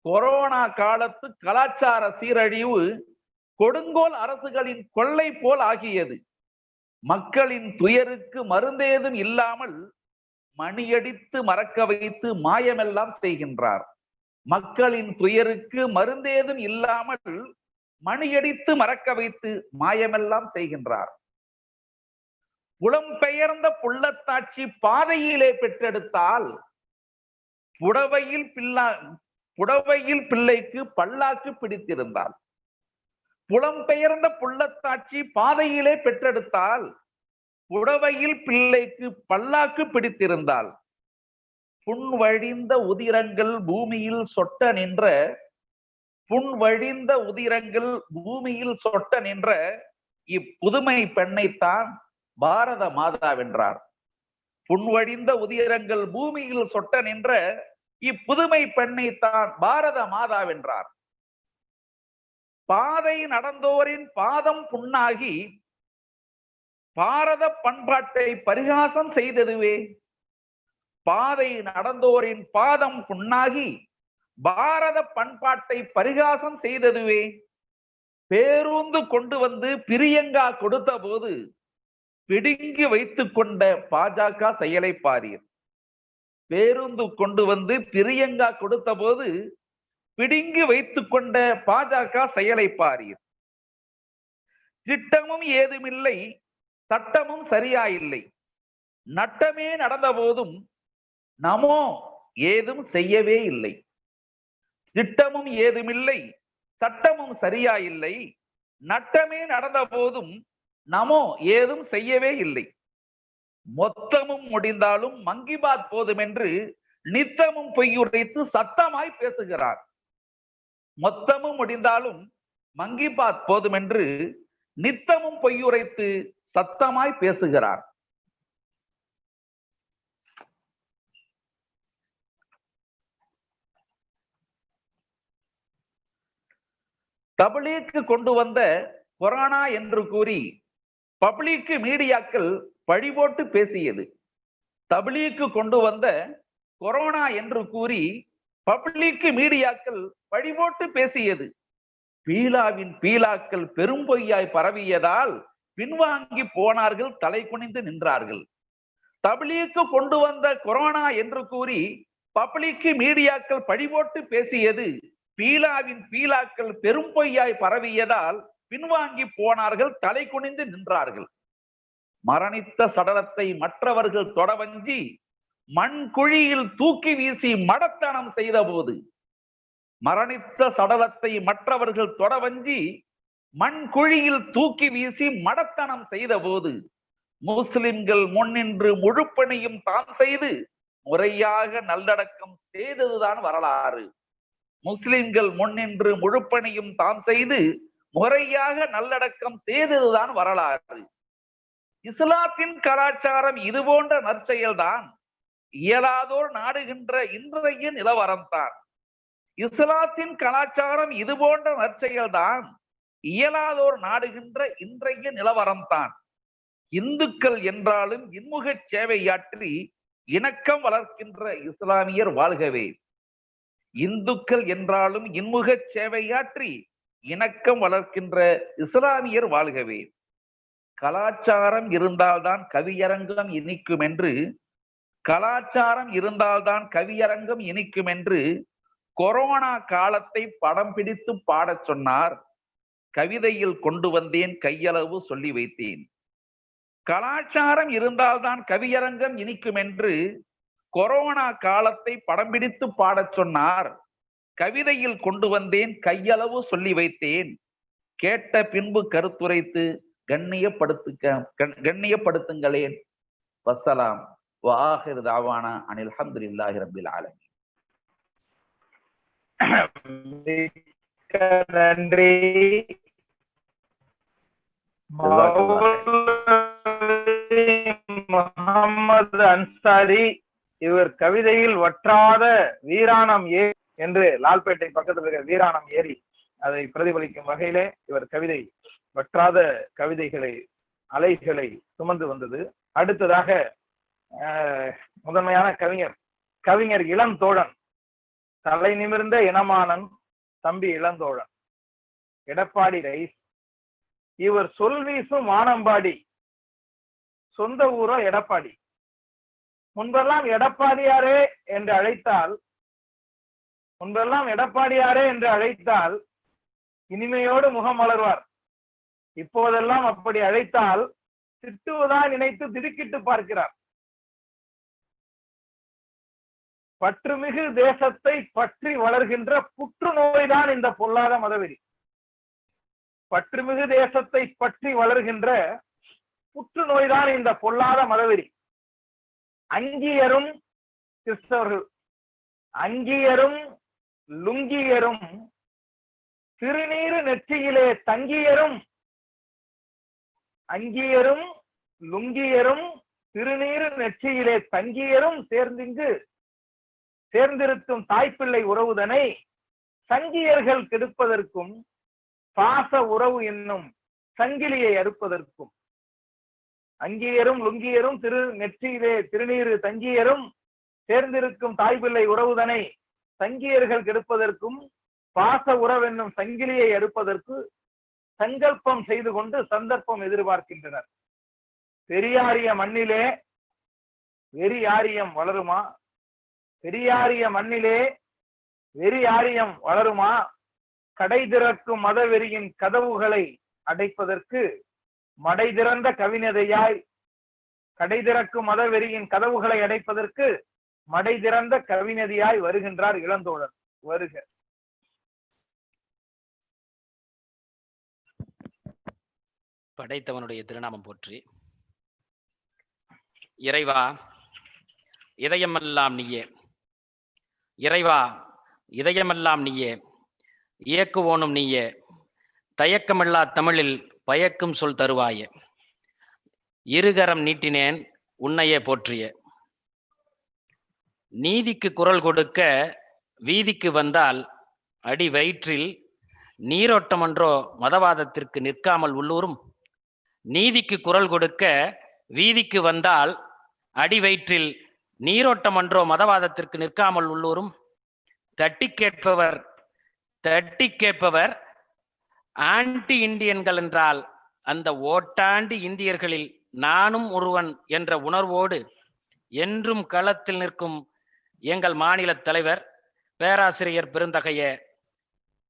Speaker 8: கொரோனா காலத்து கலாச்சார சீரழிவு கொடுங்கோல் அரசுகளின் கொள்ளை போல் ஆகியது. மக்களின் துயருக்கு மருந்தேதும் இல்லாமல் மணியடித்து மறக்க வைத்து மாயமெல்லாம் செய்கின்றார். மக்களின் துயருக்கு மருந்தேதும் இல்லாமல் மணியடித்து மறக்க வைத்து மாயமெல்லாம் செய்கின்றார். புலம்பெயர்ந்த புள்ளத்தாட்சி பாதையிலே பெற்றெடுத்தால் புடவையில் பிள்ளைக்கு பல்லாக்கு பிடித்திருந்தால், புலம்பெயர்ந்த புள்ளத்தாட்சி பாதையிலே பெற்றெடுத்தால் புடவையில் பிள்ளைக்கு பல்லாக்கு பிடித்திருந்தால், புண்வழிந்த உதிரங்கள் பூமியில் சொட்ட நின்ற புண்வழிந்த உதிரங்கள் பூமியில் சொட்ட நின்ற இப்புதுமை பெண்ணைத்தான் பாரத மாதா வென்றார். புண்வழிந்த உதிரங்கள் பூமியில் சொட்ட நின்ற இப்புதுமை பெண்ணைத்தான் பாரத மாதா வென்றார். பாதை நடந்தோரின் பாதம் புண்ணாகி பாரத பண்பாட்டை பரிகாசம் செய்ததுவே. பாதை நடந்தோரின் பாதம் புண்ணாகி பாரத பண்பாட்டை பரிகாசம் செய்ததுவே. பேருந்து கொண்டு வந்து பிரியங்கா கொடுத்த போது பிடுங்கி வைத்துக் கொண்ட பாஜக செயலை பாரீர். பேருந்து கொண்டு வந்து பிரியங்கா கொடுத்த போது பிடுங்கி வைத்துக் கொண்ட பாஜக செயலை பாரீர். திட்டமும் ஏதுமில்லை, சட்டமும் சரியாயில்லை, நட்டமே நடந்த போதும் நமோ ஏதும் செய்யவே இல்லை. திட்டமும் ஏதுமில்லை, சட்டமும் சரியாயில்லை, நட்டமே நடந்த போதும் நமோ ஏதும் செய்யவே இல்லை. மொத்தமும் முடிந்தாலும் மங்கிபாத் போதும் என்று நித்தமும் பொய்யுரைத்து சத்தமாய் பேசுகிறார். மொத்தமும் முடிந்தாலும் மங்கிபாத் போதும் என்று நித்தமும் பொய்யுரைத்து சத்தமாய் பேசுகிறார். தபிலீக்கு கொண்டு வந்த கொரோனா என்று கூறி பப்ளிக் மீடியாக்கள் பழிபோட்டு பேசியது. தபிலீக்கு கொண்டு வந்த கொரோனா என்று கூறி பப்ளிக் மீடியாக்கள் பழிபோட்டு பேசியது. பீலாவின் பீலாக்கள் பெரும் பொய்யாய் பரவியதால் பின்வாங்கி போனார்கள், தலை குனிந்து நின்றார்கள். தபிலீக்கு கொண்டு வந்த கொரோனா என்று கூறி பப்ளிக் மீடியாக்கள் பழிபோட்டு பேசியது. பீலாவின் பீலாக்கள் பெரும் பொய்யாய் பரவியதால் பின்வாங்கி போனார்கள், தலை குனிந்து நின்றார்கள். மரணித்த சடலத்தை மற்றவர்கள் தொடவஞ்சி மண் குழியில் தூக்கி வீசி மடத்தனம் செய்த போது, மரணித்த சடலத்தை மற்றவர்கள் தொடவஞ்சி மண் குழியில் தூக்கி வீசி மடத்தனம் செய்த போது, முஸ்லிம்கள் முன்னின்று முழுப்பணியும் தான் செய்து முறையாக நல்லடக்கம் செய்ததுதான் வரலாறு. முஸ்லிம்கள் முன்னின்று முழுப்பணியும் தான் செய்து முறையாக நல்லடக்கம் செய்ததுதான் வரலாறு. இஸ்லாத்தின் கலாச்சாரம் இது போன்ற நற்செயல்தான் இயலாதோர் நாடுகின்ற இன்றைய நிலவரம்தான். இஸ்லாத்தின் கலாச்சாரம் இது போன்ற நற்செயல்தான் இயலாதோர் நாடுகின்ற இன்றைய நிலவரம்தான். இந்துக்கள் என்றாலும் இன்முக சேவையாற்றி இணக்கம் வளர்க்கின்ற இஸ்லாமியர் வாழ்கவே. இந்துக்கள் என்றாலும் இன்முக சேவையாற்றி இணக்கம் வளர்க்கின்ற இஸ்லாமியர் வாழ்கவே. கலாச்சாரம் இருந்தால்தான் கவியரங்கம் இனிக்கும் என்று, கலாச்சாரம் இருந்தால்தான் கவியரங்கம் இனிக்கும் என்று கொரோனா காலத்தை படம் பிடித்து பாடச் சொன்னார். கவிதையில் கொண்டு வந்தேன், கையளவு சொல்லி வைத்தேன். கலாச்சாரம் இருந்தால்தான் கவியரங்கம் இனிக்கும் என்று கொரோனா காலத்தை படம் பிடித்து பாடச் சொன்னார். கவிதையில் கொண்டு வந்தேன், கையளவு சொல்லி வைத்தேன், கேட்ட பின்பு கருத்துரைத்து கண்ணியப்படுத்துங்களேன். வஸ்ஸலாம் வஆகிரு தாவானா அனில் ஹம்துலில்லாஹி ரப்பில் ஆலமீன்.
Speaker 4: நன்றி. முகமது அன்சாரி இவர் கவிதையில் வற்றாத வீராணம் ஏரி என்று லால்பேட்டை பக்கத்தில் இருக்கிற வீராணம் ஏரி அதை பிரதிபலிக்கும் வகையிலே இவர் கவிதை வற்றாத கவிதைகளை அலைகளை சுமந்து வந்தது. அடுத்ததாக முதன்மையான கவிஞர் இளந்தோழன், தலை நிமிர்ந்த இனமானன் தம்பி இளந்தோழன், எடப்பாடி ரைஸ். இவர் சொல் வீசும் வானம்பாடி, சொந்த ஊரோ எடப்பாடி. முன்பெல்லாம் எடப்பாடியாரே என்று அழைத்தால் இனிமையோடு முகம் மலர்வார். இப்போதெல்லாம் அப்படி அழைத்தால் திட்டுவதான் நினைத்து திடுக்கிட்டு பார்க்கிறார். பற்றுமிகு தேசத்தை பற்றி வளர்கின்ற புற்றுநோய்தான் இந்த பொல்லாத மதவெறி. பற்றுமிகு தேசத்தை பற்றி வளர்கின்ற புற்றுநோய்தான் இந்த பொல்லாத மதவெறி. அங்கியரும் கிறிஸ்தவர்கள், அங்கியரும் லுங்கியரும் திருநீறு நெற்றியிலே தங்கியரும், அங்கியரும் லுங்கியரும் திருநீறு நெற்றியிலே தங்கியரும் சேர்ந்திருக்கும் தாய்ப்பிள்ளை உறவுதனை சங்கியர்கள் கெடுப்பதற்கும் பாச உறவு என்னும் சங்கிலியை அறுப்பதற்கும். அங்கியரும் லுங்கியரும் நெற்றியிலே திருநீறு தங்கியரும் சேர்ந்திருக்கும் தாய்பிள்ளை உறவுதனை சங்கியர்கள் கெடுப்பதற்கும் பாச உறவென்னும் சங்கிலியை அறுப்பதற்கு சங்கல்பம் செய்து கொண்டு சந்தர்ப்பம் எதிர்பார்க்கின்றனர். பெரியாரிய மண்ணிலே வெறி ஆரியம் வளருமா? பெரியாரிய மண்ணிலே வெறி ஆரியம் வளருமா? கடை திறக்கும் மதவெறியின் கதவுகளை அடைப்பதற்கு மடை திறந்த கவிஞதையாய், கடை திறக்கும் மதவெறியின் கதவுகளை அடைப்பதற்கு மடை திறந்த கவிஞதியாய் வருகின்றார் இளந்தோழர். வருக.
Speaker 9: படைத்தவனுடைய திருநாமம் போற்றி. இறைவா இதயமெல்லாம் நீயே, இறைவா இதயமெல்லாம் நீயே, இயக்குவோனும் நீயே, தயக்கமில்லா தமிழில் பயக்கும் சொல் தருவாயே, இருகரம் நீட்டினேன் உன்னையே போற்றிய. நீதிக்கு குரல் கொடுக்க வீதிக்கு வந்தால் அடி வயிற்றில் நீரோட்டமன்றோ மதவாதத்திற்கு நிற்காமல் உள்ளூரும். நீதிக்கு குரல் கொடுக்க வீதிக்கு வந்தால் அடி வயிற்றில் நீரோட்டமன்றோ மதவாதத்திற்கு நிற்காமல் உள்ளூரும். தட்டி கேட்பவர் ஆன்டி இந்தியன்கள் என்றால் அந்த ஓட்டாண்டி இந்தியர்களில் நானும் ஒருவன் என்ற உணர்வோடு என்றும் களத்தில் நிற்கும் எங்கள் மாநில தலைவர் பேராசிரியர் பெருந்தகைய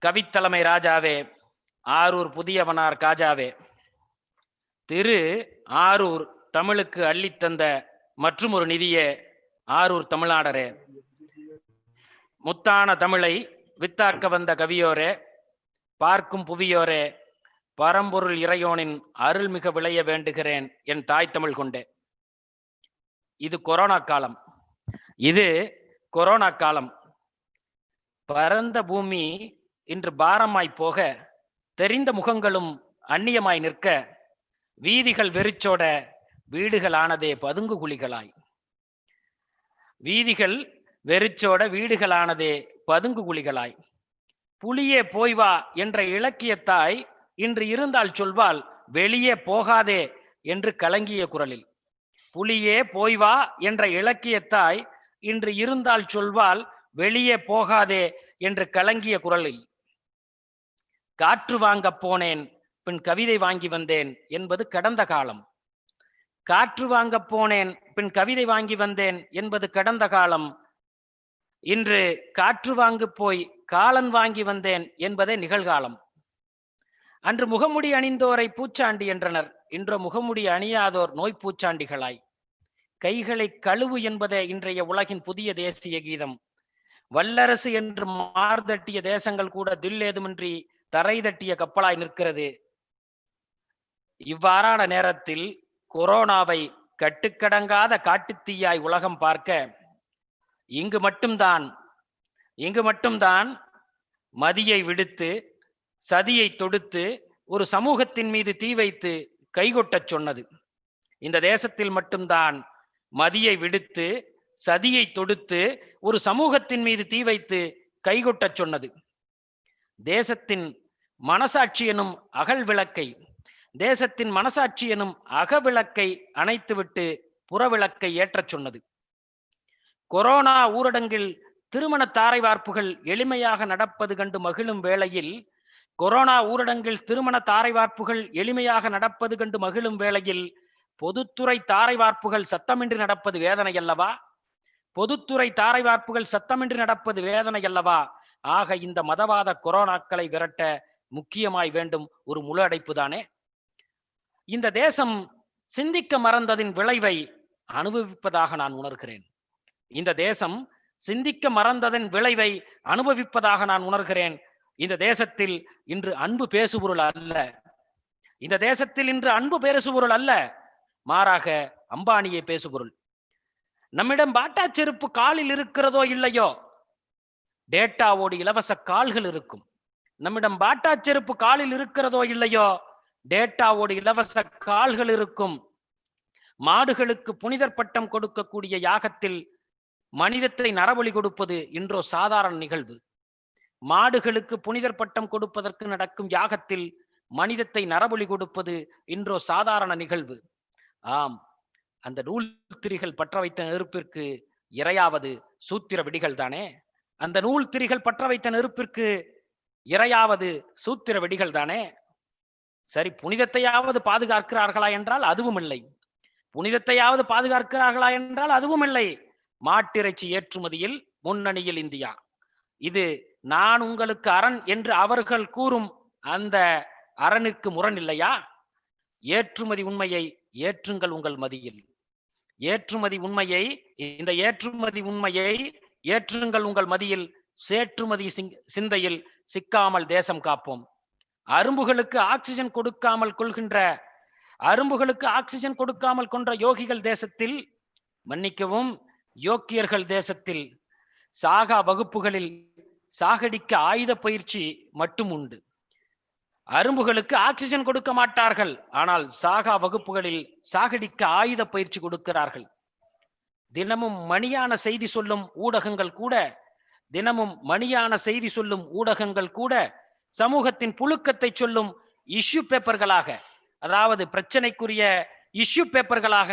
Speaker 9: கவித்தலைமை ராஜாவே, ஆரூர் புதியவனார் காஜாவே, திரு ஆரூர் தமிழுக்கு அள்ளித்தந்த மற்றும் ஒரு நிதியே, ஆரூர் தமிழ்நாடரே, முத்தான தமிழை வித்தாக்க வந்த கவியோரே, பார்க்கும் புவியோரே, பரம்பொருள் இறையோனின் அருள்மிக விளைய வேண்டுகிறேன் என் தாய் தமிழ் கொண்டே. இது கொரோனா காலம், இது கொரோனா காலம். பரந்த பூமி இன்று பாரமாய் போக, தெரிந்த முகங்களும் அந்நியமாய் நிற்க, வீதிகள் வெறிச்சோட வீடுகள் ஆனதே பதுங்கு குழிகளாய். வீதிகள் வெறிச்சோட வீடுகளானதே பதுங்கு குழிகளாய். புலியே போய் வா என்ற இலக்கியத்தாய் இன்று இருந்தால் சொல்வாள் வெளியே போகாதே என்று கலங்கிய குரலில். புலியே போய் வா என்ற இலக்கியத்தாய் இன்று இருந்தால் சொல்வாள் வெளியே போகாதே என்று கலங்கிய குரலில். காற்று வாங்க போனேன் பின் கவிதை வாங்கி வந்தேன் என்பது கடந்த காலம். காற்று வாங்க போனேன் பின் கவிதை வாங்கி வந்தேன் என்பது கடந்த காலம். இன்று காற்று வாங்கு போய் காலன் வாங்கி வந்தேன் என்பதே நிகழ்காலம். அன்று முகமுடி அணிந்தோரை பூச்சாண்டி என்றனர். இன்று முகமுடி அணியாதோர் நோய் பூச்சாண்டிகளாய். கைகளை கழுவு என்பதே இன்றைய உலகின் புதிய தேசிய கீதம். வல்லரசு என்று மார்தட்டிய தேசங்கள் கூட தில் ஏதுமின்றி தரை தட்டிய கப்பலாய் நிற்கிறது. இவ்வாறான நேரத்தில் கொரோனாவை கட்டுக்கடங்காத காட்டுத்தீயாய் உலகம் பார்க்க இங்கு மட்டும்தான் மதியை விடுத்து சதியை தொடுத்து ஒரு சமூகத்தின் மீது தீ வைத்து கைகொட்டச் சொன்னது. இந்த தேசத்தில் மட்டும்தான் மதியை விடுத்து சதியை தொடுத்து ஒரு சமூகத்தின் மீது தீ வைத்து கைகொட்டச் சொன்னது. தேசத்தின் மனசாட்சி எனும் அகவிளக்கை அணைத்துவிட்டு புறவிளக்கை ஏற்றச் சொன்னது. கொரோனா ஊரடங்கில் திருமண தாரை வார்ப்புகள் எளிமையாக நடப்பது கண்டு மகிழும் வேளையில் பொதுத்துறை தாரை வார்ப்புகள் சத்தமின்றி நடப்பது வேதனை அல்லவா? ஆக இந்த மதவாத கொரோனாக்களை விரட்ட முக்கியமாய் வேண்டும் ஒரு முழு அடைப்பு தானே. இந்த தேசம் சிந்திக்க மறந்ததின் விளைவை அனுபவிப்பதாக நான் உணர்கிறேன். இந்த தேசத்தில் இன்று அன்பு பேசுபொருள் அல்ல, மாறாக அம்பானியே பேசுபொருள். நம்மிடம் பாட்டா செருப்பு காலில் இருக்கிறதோ இல்லையோ, டேட்டாவோடு இலவச கால்கள் இருக்கும். மாடுகளுக்கு புனிதர் பட்டம் கொடுக்கக்கூடிய யாகத்தில் மனிதத்தை நரபலி கொடுப்பது இன்றோ சாதாரண நிகழ்வு. மாடுகளுக்கு புனிதர் பட்டம் கொடுப்பதற்கு நடக்கும் யாகத்தில் மனிதத்தை நரபலி கொடுப்பது இன்றோ சாதாரண நிகழ்வு. ஆம், அந்த நூல் திரிகள் பற்ற வைத்த நெருப்பிற்கு இரையாவது சூத்திர வெடிகள் தானே. சரி, புனிதத்தையாவது பாதுகாக்கிறார்களா என்றால் அதுவும் இல்லை. மாட்டிறைச்சி ஏற்றுமதியில் முன்னணியில் இந்தியா. இது நான் உங்களுக்கு அரண் என்று அவர்கள் கூறும் அந்த அரணிற்கு முரண் இல்லையா? ஏற்றுமதி உண்மையை ஏற்றுங்கள் உங்கள் மதியில். ஏற்றுங்கள் உங்கள் மதியில். சேற்றுமதி சிந்தையில் சிக்காமல் தேசம் காப்போம். அரும்புகளுக்கு ஆக்சிஜன் கொடுக்காமல் கொன்ற யோகிகள் தேசத்தில், மன்னிக்கவும், யோக்கியர்கள் தேசத்தில் சாகா வகுப்புகளில் சாகடிக்க ஆயுத பயிற்சி மட்டும் உண்டு. அரும்புகளுக்கு ஆக்சிஜன் கொடுக்க மாட்டார்கள், ஆனால் சாகா வகுப்புகளில் சாகடிக்க ஆயுத பயிற்சி கொடுக்கிறார்கள். தினமும் மணியான செய்தி சொல்லும் ஊடகங்கள் கூட சமூகத்தின் புழுக்கத்தை சொல்லும் இஷ்யூ பேப்பர்களாக, அதாவது பிரச்சனைக்குரிய இஷ்யூ பேப்பர்களாக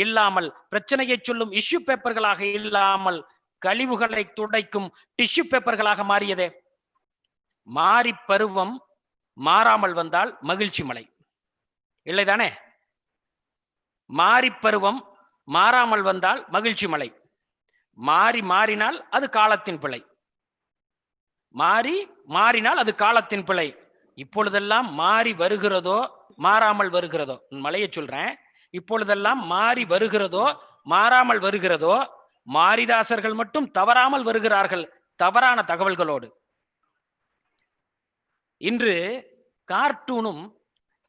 Speaker 9: இல்லாமல், பிரச்சனையை சொல்லும் இஷ்யூ பேப்பர்களாக இல்லாமல் கழிவுகளை துடைக்கும் டிஷ்யூ பேப்பர்களாக மாறியதே. மாறி பருவம் மாறாமல் வந்தால் மகிழ்ச்சி மலை இல்லைதானே? மாறி பருவம் மாறாமல் வந்தால் மகிழ்ச்சி மலை. மாறினால் அது காலத்தின் பிழை. இப்பொழுதெல்லாம் மாறி வருகிறதோ மாறாமல் வருகிறதோ, மலையை சொல்றேன், இப்பொழுதெல்லாம் மாறி வருகிறதோ மாறாமல் வருகிறதோ, மாரிதாசர்கள் மட்டும் தவறாமல் வருகிறார்கள் தவறான தகவல்களோடு. இன்று கார்ட்டூனும்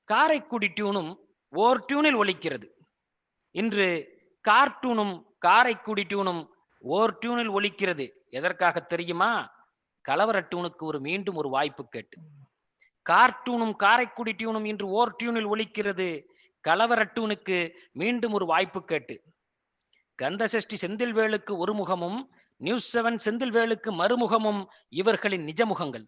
Speaker 9: காரைக்குடி டியூனும் ஓர் டியூனில் ஒலிக்கிறது. எதற்காக தெரியுமா? கலவர டியூனுக்கு மீண்டும் ஒரு வாய்ப்பு கேட்டு. கார்ட்டூனும் காரைக்குடி டியூனும் இன்று ஓர் டியூனில் ஒலிக்கிறது. கலவர டியூனுக்கு மீண்டும் ஒரு வாய்ப்பு கேட்டு. கந்தசஷ்டி செந்தில்வேலுக்கு ஒரு முகமும் நியூஸ் 7 செந்தில்வேலுக்கு மறுமுகமும் இவர்களின் நிஜமுகங்கள்.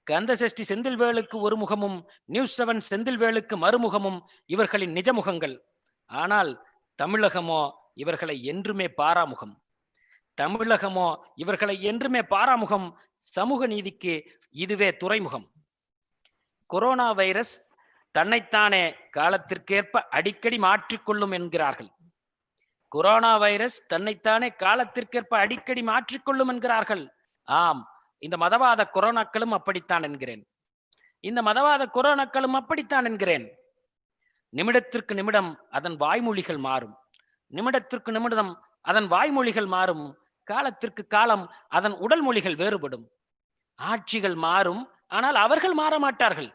Speaker 9: கந்தசஷ்டி செந்தில்வேலுக்கு ஒரு முகமும் நியூஸ் 7 செந்தில்வேலுக்கு மறுமுகமும் இவர்களின் நிஜமுகங்கள். ஆனால் தமிழகமோ இவர்களை என்றுமே பாராமுகம். சமூக நீதிக்கு இதுவே துறைமுகம். கொரோனா வைரஸ் தன்னைத்தானே காலத்திற்கேற்ப அடிக்கடி மாற்றிக்கொள்ளும் என்கிறார்கள். ஆம், இந்த மதவாத கொரோனாக்களும் அப்படித்தான் என்கிறேன். இந்த மதவாத கொரோனாக்களும் அப்படித்தான் என்கிறேன். நிமிடத்திற்கு நிமிடம் அதன் வாய்மொழிகள் மாறும், நிமிடத்திற்கு நிமிடம் அதன் வாய்மொழிகள் மாறும், காலத்திற்கு காலம் அதன் உடல் மொழிகள் வேறுபடும். ஆட்சிகள் மாறும், ஆனால் அவர்கள் மாற மாட்டார்கள்.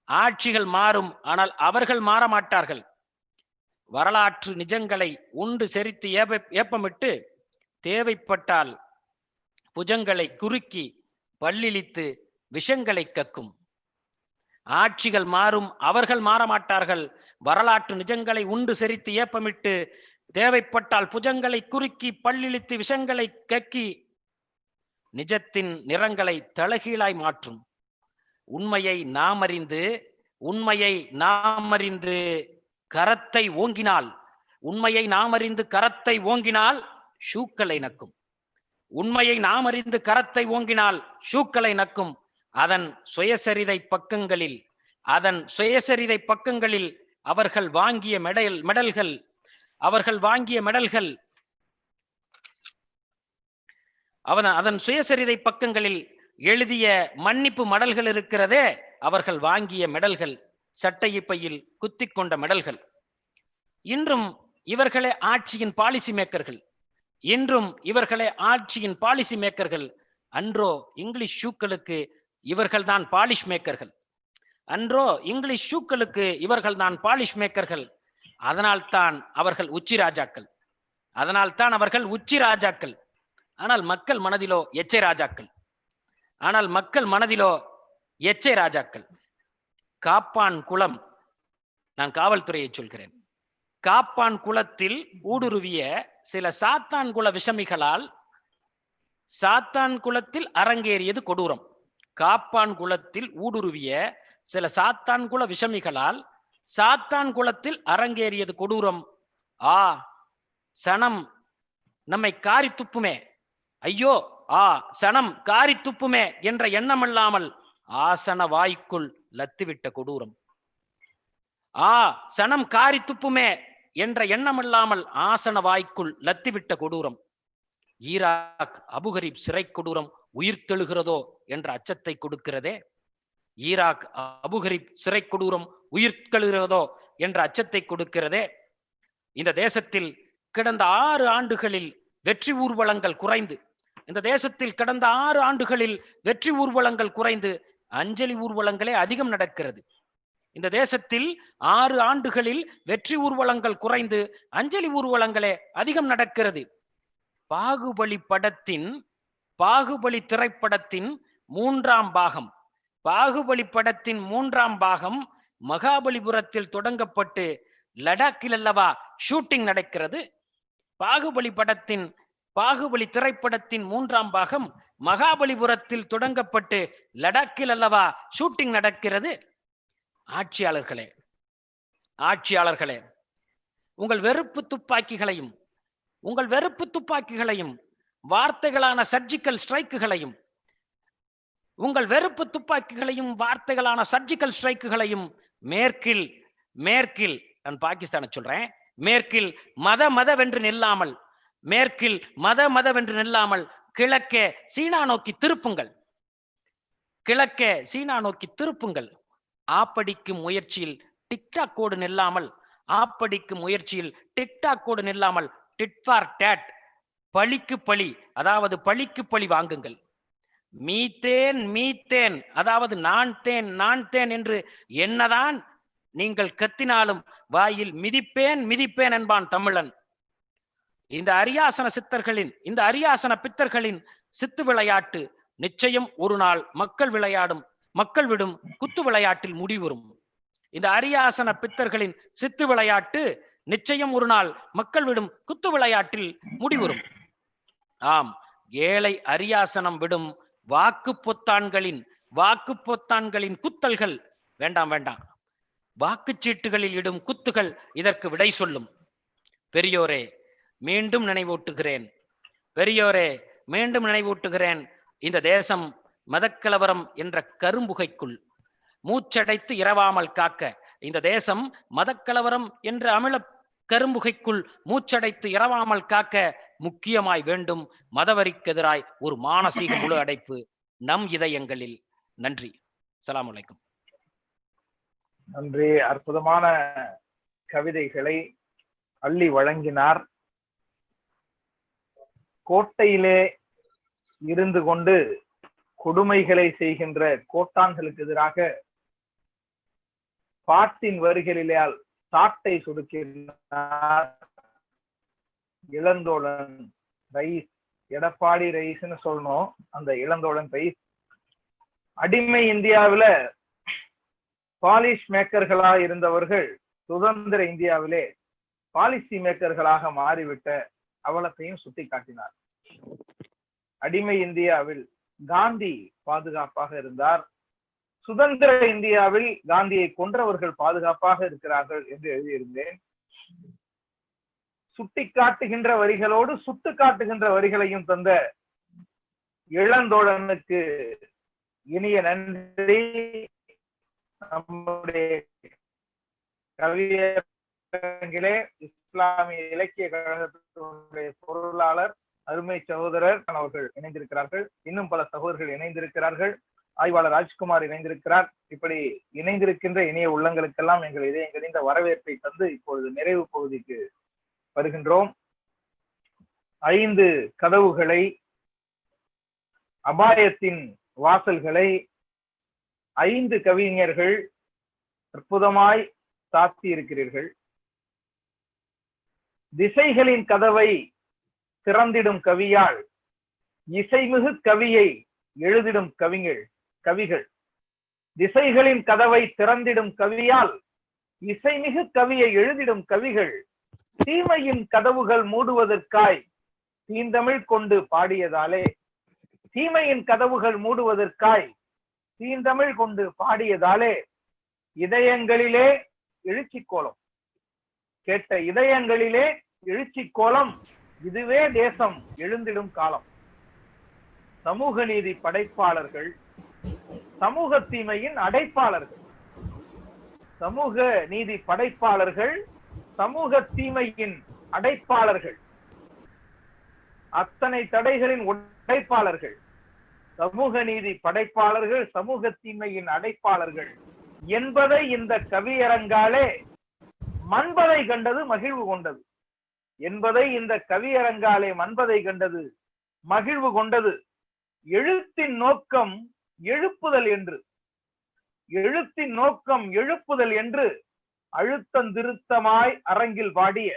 Speaker 9: ஆட்சிகள் மாறும், ஆனால் அவர்கள் மாற மாட்டார்கள். வரலாற்று நிஜங்களை உண்டு செரித்து ஏப்பமிட்டு தேவைப்பட்டால் புஜங்களை குறுக்கி பல்லிழித்து விஷங்களை கக்கும். ஆட்சிகள் மாறும், அவர்கள் மாற மாட்டார்கள். வரலாற்று நிஜங்களை உண்டு செரித்து ஏப்பமிட்டு தேவைப்பட்டால் புஜங்களை குறுக்கி பல்லிழித்து விஷங்களை கக்கி நிஜத்தின் நிறங்களை தலகீழாய் மாற்றும். உண்மையை நாம் அறிந்து கரத்தை ஓங்கினால், உண்மையை நாம் அறிந்து கரத்தை ஓங்கினால் ஷூக்களை நக்கும். உண்மையை நாம் அறிந்து கரத்தை ஓங்கினால் ஷூக்களை நக்கும். அதன் சுயசரிதை பக்கங்களில் அவர்கள் வாங்கிய மெடல்கள் அதன் சுயசரிதை பக்கங்களில் எழுதிய மன்னிப்பு மடல்கள் இருக்கிறதே, அவர்கள் வாங்கிய மெடல்கள், சட்டைப்பையில் குத்தி கொண்ட மெடல்கள். இன்றும் இவர்களே ஆட்சியின் பாலிசி மேக்கர்கள். அன்றோ இங்கிலீஷ் ஷூக்களுக்கு இவர்கள்தான் பாலிஷ் மேக்கர்கள். அதனால்தான் அவர்கள் உச்சி ராஜாக்கள். ஆனால் மக்கள் மனதிலோ எச்சை ராஜாக்கள். காப்பான் குளம், நான் காவல்துறையை சொல்கிறேன், காப்பான் குளத்தில் ஊடுருவிய சில சாத்தான் குல விஷமிகளால் சாத்தான் குலத்தில் அரங்கேறியது கொடூரம். காப்பான் குலத்தில் ஊடுருவிய சில சாத்தான் குல விஷமிகளால் சாத்தான் குலத்தில் அரங்கேறியது கொடூரம். சனம் நம்மை காரி துப்புமே, ஐயோ சனம் காரி துப்புமே என்ற எண்ணமில்லாமல் ஆசன வாய்க்குள் லத்திவிட்ட கொடூரம். சனம் காரி துப்புமே என்ற எண்ணமில்லாமல் ஆசன வாய்க்குள் லத்திவிட்ட கொடூரம். ஈராக் அபுகரீப் சிறை கொடூரம் உயிர் தெழுகிறதோ என்ற அச்சத்தை கொடுக்கிறதே. இந்த தேசத்தில் கடந்த 6 ஆண்டுகளில் வெற்றி ஊர்வலங்கள் குறைந்து அஞ்சலி ஊர்வலங்களே அதிகம் நடக்கிறது. இந்த தேசத்தில் 6 ஆண்டுகளில் வெற்றி ஊர்வலங்கள் குறைந்து அஞ்சலி ஊர்வலங்களே அதிகம் நடக்கிறது. பாகுபலி திரைப்படத்தின் 3ஆம் பாகம் மகாபலிபுரத்தில் தொடங்கப்பட்டு லடாக்கில் அல்லவா ஷூட்டிங் நடக்கிறது. பாகுபலி திரைப்படத்தின் 3ஆம் பாகம் மகாபலிபுரத்தில் தொடங்கப்பட்டு லடாக்கில் அல்லவா ஷூட்டிங் நடக்கிறது. ஆட்சியாளர்களே, உங்கள் வெறுப்பு துப்பாக்கிகளையும் வார்த்தைகளான சர்ஜிக்கல் ஸ்ட்ரைக்குகளையும் மேற்கில் நான் பாகிஸ்தானை சொல்றேன், மேற்கில் மதவென்று நில்லாமல் கிழக்கே சீனா நோக்கி திருப்புங்கள். ஆப்படிக்கும் முயற்சியில் டிக்டாக் கோடு நில்லாமல் டிட் ஃபார் டேட், பழிக்கு பழி வாங்குங்கள். மீத்தேன் அதாவது நான் தேன் என்று என்னதான் நீங்கள் கத்தினாலும் வாயில் மிதிப்பேன் என்பான் தமிழன். இந்த அரியாசன பித்தர்களின் சித்து விளையாட்டு நிச்சயம் ஒரு நாள் மக்கள் விடும் குத்து விளையாட்டில் முடிவுறும். இந்த அரியாசன பித்தர்களின் சித்து விளையாட்டு நிச்சயம் ஒரு நாள் மக்கள் விடும் குத்து விளையாட்டில் முடிவுறும். ஆம், ஏழை அரியாசனம் விடும் வாக்கு பொத்தான்களின் குத்தல்கள் வேண்டாம். வாக்குச்சீட்டுகளில் இடும் குத்துகள் இதற்கு விடை சொல்லும். பெரியோரே மீண்டும் நினைவூட்டுகிறேன், இந்த தேசம் மதக்கலவரம் என்ற கரும்புகைக்குள் மூச்சடைத்து இரவாமல் காக்க, இந்த தேசம் மதக்கலவரம் என்ற அமில கரும்புகைக்குள் மூச்சடைத்து இரவாமல் காக்க முக்கியமாய் வேண்டும் மதவரிக்கெதிராய் ஒரு மானசீக முழு அடைப்பு நம் இதயங்களில். நன்றி. அஸ்ஸலாமு அலைக்கும்.
Speaker 4: நன்றி. அற்புதமான கவிதைகளை அள்ளி வழங்கினார். கோட்டையிலே இருந்து கொண்டு கொடுமைகளை செய்கின்ற கோட்டான்களுக்கு எதிராக பாட்டின் வரிகளிலால் சாட்டை சுடுக்கிறார் இளந்தோழன் ரைஸ். எடப்பாடி ரைஸ்ன்னு சொல்லணும், அந்த இளந்தோழன் ரைஸ். அடிமை இந்தியாவில பாலிஷ் மேக்கர்களா இருந்தவர்கள் சுதந்திர இந்தியாவிலே பாலிசி மேக்கர்களாக மாறிவிட்ட அவலத்தையும் சுட்டி காட்டினார். அடிமை இந்தியாவில் காந்தி பாதுகாப்பாக இருந்தார், சுதந்திர இந்தியாவில் காந்தியை கொன்றவர்கள் பாதுகாப்பாக இருக்கிறார்கள் என்று எழுதியிருந்தேன். சுட்டி காட்டுகின்ற வரிகளோடு சுட்டு காட்டுகின்ற வரிகளையும் தந்த இளந்தோழனுக்கு இனிய நன்றி. நம்முடைய கவியரங்கிலே இஸ்லாமிய இலக்கிய கழகத்தினுடைய பொருளாளர் அருமை சகோதரர் அவர்கள் இணைந்திருக்கிறார்கள். இன்னும் பல சகோதரர்கள் இணைந்திருக்கிறார்கள். ஆய்வாளர் ராஜ்குமார் இணைந்திருக்கிறார். இப்படி இணைந்திருக்கின்ற இணைய உள்ளங்களுக்கெல்லாம் எங்கள் இதயங்களிந்த வரவேற்பை தந்து இப்பொழுது நிறைவு பகுதிக்கு வருகின்றோம். 5 கதவுகளை, அபாயத்தின் வாசல்களை 5 கவிஞர்கள் அற்புதமாய் சாத்தி இருக்கிறீர்கள். திசைகளின் கதவை திறந்திடும் கவியால் இசைமிகு கவியை எழுதிடும் கவிகள். திசைகளின் கதவை திறந்திடும் கவியால் இசைமிகு கவியை எழுதிடும் கவிகள் தீமையின் கதவுகள் மூடுவதற்காய் தீந்தமிழ் கொண்டு பாடியதாலே, தீமையின் கதவுகள் மூடுவதற்காய் தீந்தமிழ் கொண்டு பாடியதாலே இதயங்களிலே எழுச்சி கோலம் கேட்ட இதயங்களிலே எழுச்சி கோலம், இதுவே தேசம் எழுந்திடும் காலம். சமூக நீதி படைப்பாளர்கள் சமூக தீமையின் அடைப்பாளர்கள், சமூக நீதி படைப்பாளர்கள் சமூக தீமையின் அடைப்பாளர்கள், அத்தனை தடைகளின் உடைப்பாளர்கள். சமூக நீதி படைப்பாளர்கள் சமூக தீமையின் அடைப்பாளர்கள் என்பதை இந்த கவியரங்காலே மண்பதை கண்டது மகிழ்வு கொண்டது என்பதை இந்த கவியரங்காலே மண்பதை கண்டது மகிழ்வு கொண்டது. எழுத்தின் நோக்கம் எழுப்புதல் என்று, எழுத்தின் நோக்கம் எழுப்புதல் என்று அழுத்தந்திருத்தமாய் அரங்கில் பாடிய,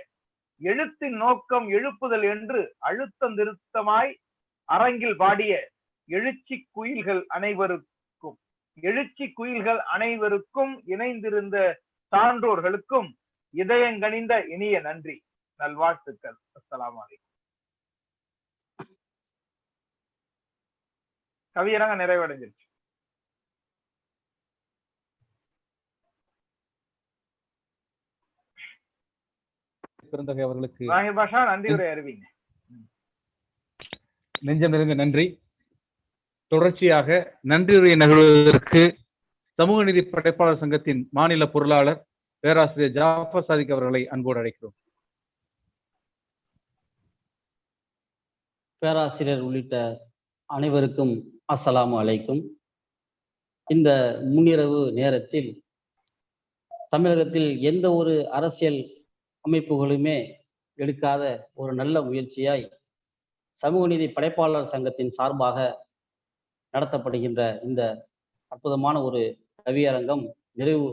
Speaker 4: எழுத்தின் நோக்கம் எழுப்புதல் என்று அழுத்தந்திருத்தமாய் அரங்கில் பாடிய எழுச்சி குயில்கள் அனைவருக்கும் இணைந்திருந்த சான்றோர்களுக்கும் இதயங்கனிந்த இனிய நன்றி, நல்வாழ்த்துக்கள். அஸ்ஸலாமு அலைக்கும். கவியரங்க நிறைவடைஞ்சிருச்சு.
Speaker 1: பெருந்தகை அவர்களுக்கு
Speaker 4: தாஹிர் பாஷா நன்றி உரை அறிவிங்க.
Speaker 1: நெஞ்சம் நிறைந்த நன்றி. தொடர்ச்சியாக நன்றியுரை நிகழ்வதற்கு சமூக நீதி படைப்பாளர் சங்கத்தின் மாநில பொருளாளர் பேராசிரியர் ஜாஃபர் சாதிக் அவர்களை அன்போடு அழைக்கிறோம்.
Speaker 10: பேராசிரியர் உள்ளிட்ட அனைவருக்கும் அஸ்ஸலாமு அலைக்கும். இந்த முன்னிரவு நேரத்தில் தமிழகத்தில் எந்த ஒரு அரசியல் அமைப்புகளுமே எடுக்காத ஒரு நல்ல முயற்சியாய் சமூக நீதி படைப்பாளர் சங்கத்தின் சார்பாக நடத்தப்படுகின்ற இந்த அற்புதமான ஒரு கவியரங்கம் நிறைவு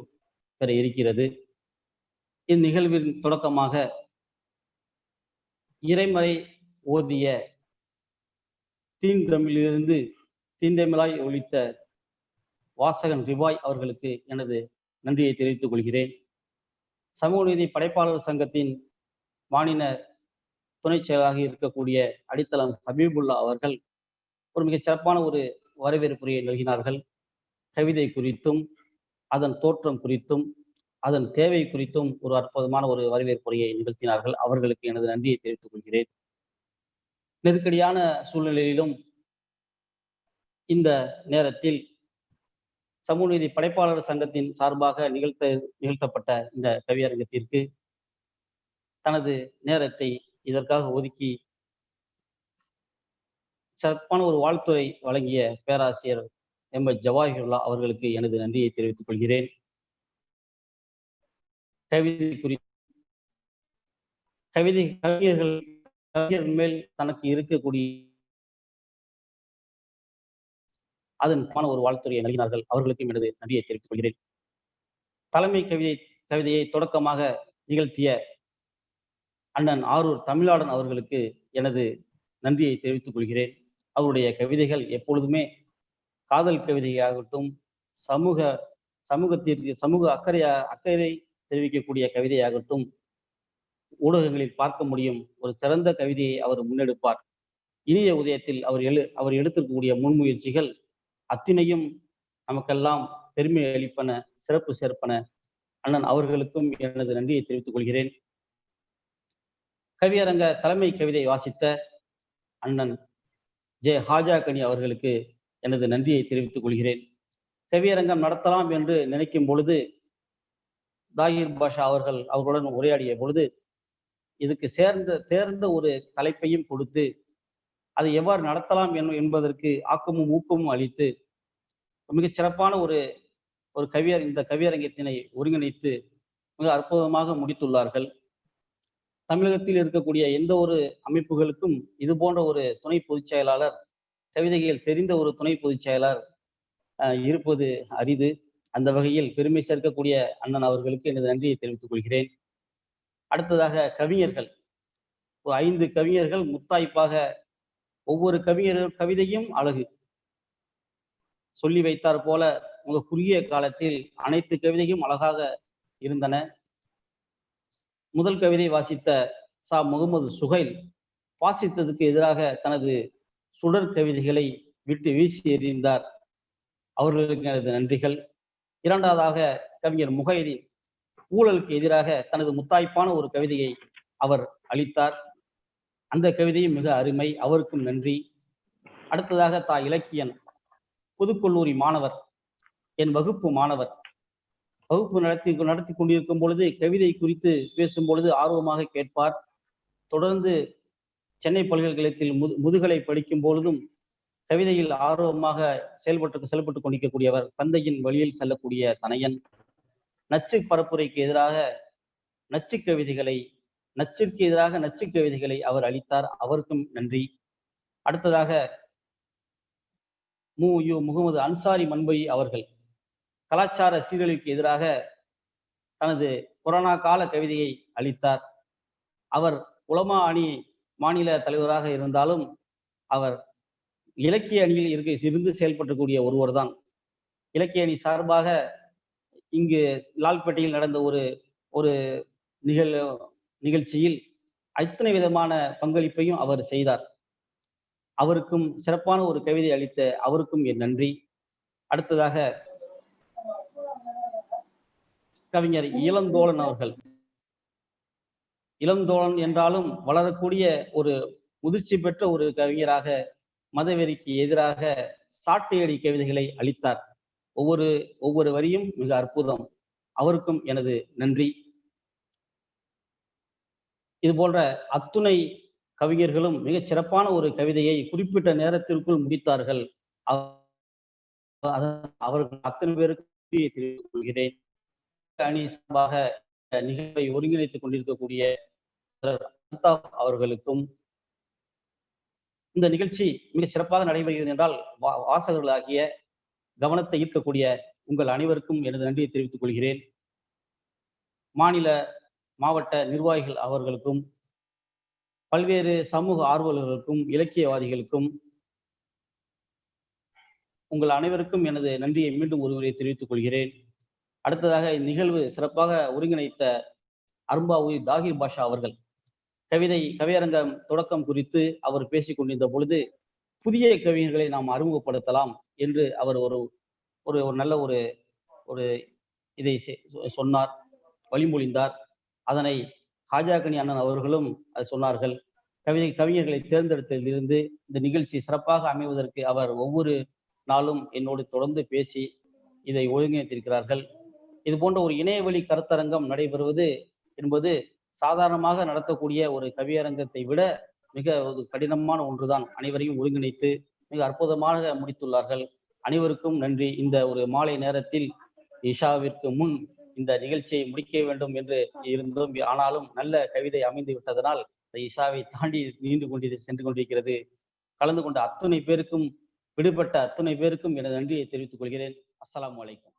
Speaker 10: பெற இருக்கிறது. இந்நிகழ்வின் தொடக்கமாக இறைமறை ஓதிய தீந்தமிழிலிருந்து தீந்தமிழாய் ஒலித்த வாசகன் ரிவாய் அவர்களுக்கு எனது நன்றியை தெரிவித்துக் கொள்கிறேன். சமூக நீதி படைப்பாளர் சங்கத்தின் மாநில துணை செயலாக இருக்கக்கூடிய அடித்தளம் ஹபீபுல்லா அவர்கள் ஒரு மிகச் சிறப்பான ஒரு வரவேற்புரையை நல்கினார்கள். கவிதை குறித்தும் அதன் தோற்றம் குறித்தும் அதன் தேவை குறித்தும் ஒரு அற்புதமான ஒரு வரவேற்புரையை நிகழ்த்தினார்கள். அவர்களுக்கு எனது நன்றியை தெரிவித்துக் கொள்கிறேன். நெருக்கடியான சூழ்நிலையிலும் இந்த நேரத்தில் சமூக நீதி படைப்பாளர் சங்கத்தின் சார்பாக நிகழ்த்தப்பட்ட இந்த கவியரங்கத்திற்கு தனது நேரத்தை இதற்காக ஒதுக்கி சிறப்பான ஒரு வாழ்த்துரை வழங்கிய பேராசிரியர் எம்.எச். ஜவாஹிருல்லா அவர்களுக்கு எனது நன்றியை தெரிவித்துக் கொள்கிறேன். கவிதை குறித்து கவிஞர் மேல் தனக்கு இருக்கக்கூடிய அதன் ஒரு வாழ்த்துறையை நல்கினார்கள். அவர்களுக்கும் எனது நன்றியை தெரிவித்துக் கொள்கிறேன். தலைமை கவிதையை தொடக்கமாக நிகழ்த்திய அண்ணன் ஆரூர் தமிழ்நாடன் அவர்களுக்கு எனது நன்றியை தெரிவித்துக் கொள்கிறேன். அவருடைய கவிதைகள் எப்பொழுதுமே காதல் கவிதையாகட்டும், சமூக அக்கறை தெரிவிக்கக்கூடிய கவிதையாகட்டும் ஊடகங்களில் பார்க்க முடியும். ஒரு சிறந்த கவிதையை அவர் முன்னெடுப்பார். இனிய உதயத்தில் அவர் எடுத்திருக்கக்கூடிய முன்முயற்சிகள் அத்தனையும் நமக்கெல்லாம் பெருமை அளிப்பன, சிறப்பு சேர்ப்பன. அண்ணன் அவர்களுக்கும் எனது நன்றியை தெரிவித்துக் கொள்கிறேன். கவியரங்க தலைமை கவிதை வாசித்த அண்ணன் ஜே ஹாஜா கனி அவர்களுக்கு எனது நன்றியை தெரிவித்துக் கொள்கிறேன். கவியரங்கம் நடத்தலாம் என்று நினைக்கும் பொழுது தாகிர் பாஷா அவர்களுடன் உரையாடிய பொழுது இதுக்கு தேர்ந்த ஒரு தலைப்பையும் கொடுத்து அதை எவ்வாறு நடத்தலாம் என்பதற்கு ஆக்கமும் ஊக்கமும் அளித்து மிகச் சிறப்பான ஒரு இந்த கவியரங்கத்தினை ஒருங்கிணைத்து மிக அற்புதமாக முடித்துள்ளார்கள். தமிழகத்தில் இருக்கக்கூடிய எந்த ஒரு அமைப்புகளுக்கும் இது போன்ற ஒரு துணை பொதுச் செயலாளர், கவிதைகள் தெரிந்த ஒரு துணை பொதுச் செயலாளர் இருப்பது அரிது. அந்த வகையில் பெருமை சேர்க்கக்கூடிய அண்ணன் அவர்களுக்கு எனது நன்றியை தெரிவித்துக் கொள்கிறேன். அடுத்ததாக கவிஞர்கள், ஒரு 5 கவிஞர்கள் முத்தாய்ப்பாக ஒவ்வொரு கவிதையும் அழகு சொல்லி வைத்தார் போல மிக குறுகிய காலத்தில் அனைத்து கவிதையும் அழகாக இருந்தன. முதல் கவிதை வாசித்த சா முகமது சுஹைல் வாசித்ததுக்கு எதிராக தனது சுடர் கவிதைகளை விட்டு வீசி எறிந்தார். அவர்களுக்கு எனது நன்றிகள். இரண்டாவதாக கவிஞர் முஹைதீன் ஊழலுக்கு எதிராக தனது முத்தாய்ப்பான ஒரு கவிதையை அவர் அளித்தார். அந்த கவிதையும் மிக அருமை, அவருக்கும் நன்றி. அடுத்ததாக தா இலக்கியன் புதுக்கல்லூரி மாணவர், என் வகுப்பு மாணவர். வகுப்பு நடத்தி கொண்டிருக்கும் பொழுது கவிதை குறித்து பேசும் பொழுது ஆர்வமாக கேட்பார். தொடர்ந்து சென்னை பல்கலைக்கழகத்தில் முதுகலை படிக்கும் பொழுதும் கவிதையில் ஆர்வமாக செயல்பட்டு கொண்டிருக்கக்கூடியவர். தந்தையின் வழியில் செல்லக்கூடிய தனையன். நச்சு பரப்புரைக்கு எதிராக நச்சுக்கு எதிராக நச்சு கவிதைகளை அவர் அளித்தார். அவருக்கும் நன்றி. அடுத்ததாக முகமது அன்சாரி மன்பை அவர்கள் கலாச்சார சீரழிவுக்கு எதிராக தனது கொரோனா கால கவிதையை அளித்தார். அவர் உலமா அணி மாநில தலைவராக இருந்தாலும் அவர் இலக்கிய அணியில் இருந்து செயல்படக்கூடிய ஒருவர் தான். இலக்கிய அணி சார்பாக இங்கு லால்பேட்டையில் நடந்த ஒரு நிகழ்ச்சியில் அத்தனை விதமான பங்களிப்பையும் அவர் செய்தார். அவருக்கும் சிறப்பான ஒரு கவிதை அளித்த அவருக்கும் என் நன்றி. அடுத்ததாக கவிஞர் இளந்தோழன் அவர்கள். இளந்தோழன் என்றாலும் வளரக்கூடிய ஒரு முதிர்ச்சி பெற்ற ஒரு கவிஞராக மதவெறிக்கு எதிராக சாட்டையடி கவிதைகளை அளித்தார். ஒவ்வொரு வரியும் மிக அற்புதம். அவருக்கும் எனது நன்றி. இது போன்ற அத்துணை கவிஞர்களும் மிகச் சிறப்பான ஒரு கவிதையை குறிப்பிட்ட நேரத்திற்குள் முடித்தார்கள். அவர்கள் அத்தனை பேருக்கு தெரிவித்துக் கொள்கிறேன். அணி சார்பாக நிகழ்வை ஒருங்கிணைத்துக் கொண்டிருக்கக்கூடிய அவர்களுக்கும் இந்த நிகழ்ச்சி மிக சிறப்பாக நடைபெறுகிறது என்றால் வாசகர்களாகிய கவனத்தை ஈர்க்கக்கூடிய உங்கள் அனைவருக்கும் எனது நன்றியை தெரிவித்துக் கொள்கிறேன். மாநில மாவட்ட நிர்வாகிகள் அவர்களுக்கும் பல்வேறு சமூக ஆர்வலர்களுக்கும் இலக்கியவாதிகளுக்கும் உங்கள் அனைவருக்கும் எனது நன்றியை மீண்டும் ஒருமுறை தெரிவித்துக் கொள்கிறேன். அடுத்ததாக இந்நிகழ்வு சிறப்பாக ஒருங்கிணைத்த அரும்பாவூர் தாகிர் பாஷா அவர்கள் கவியரங்கம் தொடக்கம் குறித்து அவர் பேசிக் கொண்டிருந்த பொழுது புதிய கவிஞர்களை நாம் அறிமுகப்படுத்தலாம் என்று அவர் ஒரு நல்ல ஒரு இதை சொன்னார், வழிமொழிந்தார். அதனை ஹாஜாகனி அண்ணன் அவர்களும் சொன்னார்கள். கவிஞர்களை தேர்ந்தெடுத்ததிலிருந்து இந்த நிகழ்ச்சி சிறப்பாக அமைவதற்கு அவர் ஒவ்வொரு நாளும் என்னோடு தொடர்ந்து பேசி இதை ஒருங்கிணைத்திருக்கிறார்கள். இது போன்ற ஒரு இணையவழி கருத்தரங்கம் நடைபெறுவது என்பது சாதாரணமாக நடத்தக்கூடிய ஒரு கவியரங்கத்தை விட மிக ஒரு கடினமான ஒன்றுதான். அனைவரையும் ஒருங்கிணைத்து மிக அற்புதமாக முடித்துள்ளார்கள். அனைவருக்கும் நன்றி. இந்த ஒரு மாலை நேரத்தில் இஷாவிற்கு முன் இந்த நிகழ்ச்சியை முடிக்க வேண்டும் என்று இருந்தோம். ஆனாலும் நல்ல கவிதை அமைந்து விட்டதனால் இந்த இஷாவை தாண்டி சென்று கொண்டிருக்கிறது. கலந்து கொண்ட அத்துணை பேருக்கும், விடுபட்ட அத்துணை பேருக்கும் எனது நன்றியை தெரிவித்துக் கொள்கிறேன். அஸ்ஸலாமு அலைக்கும்.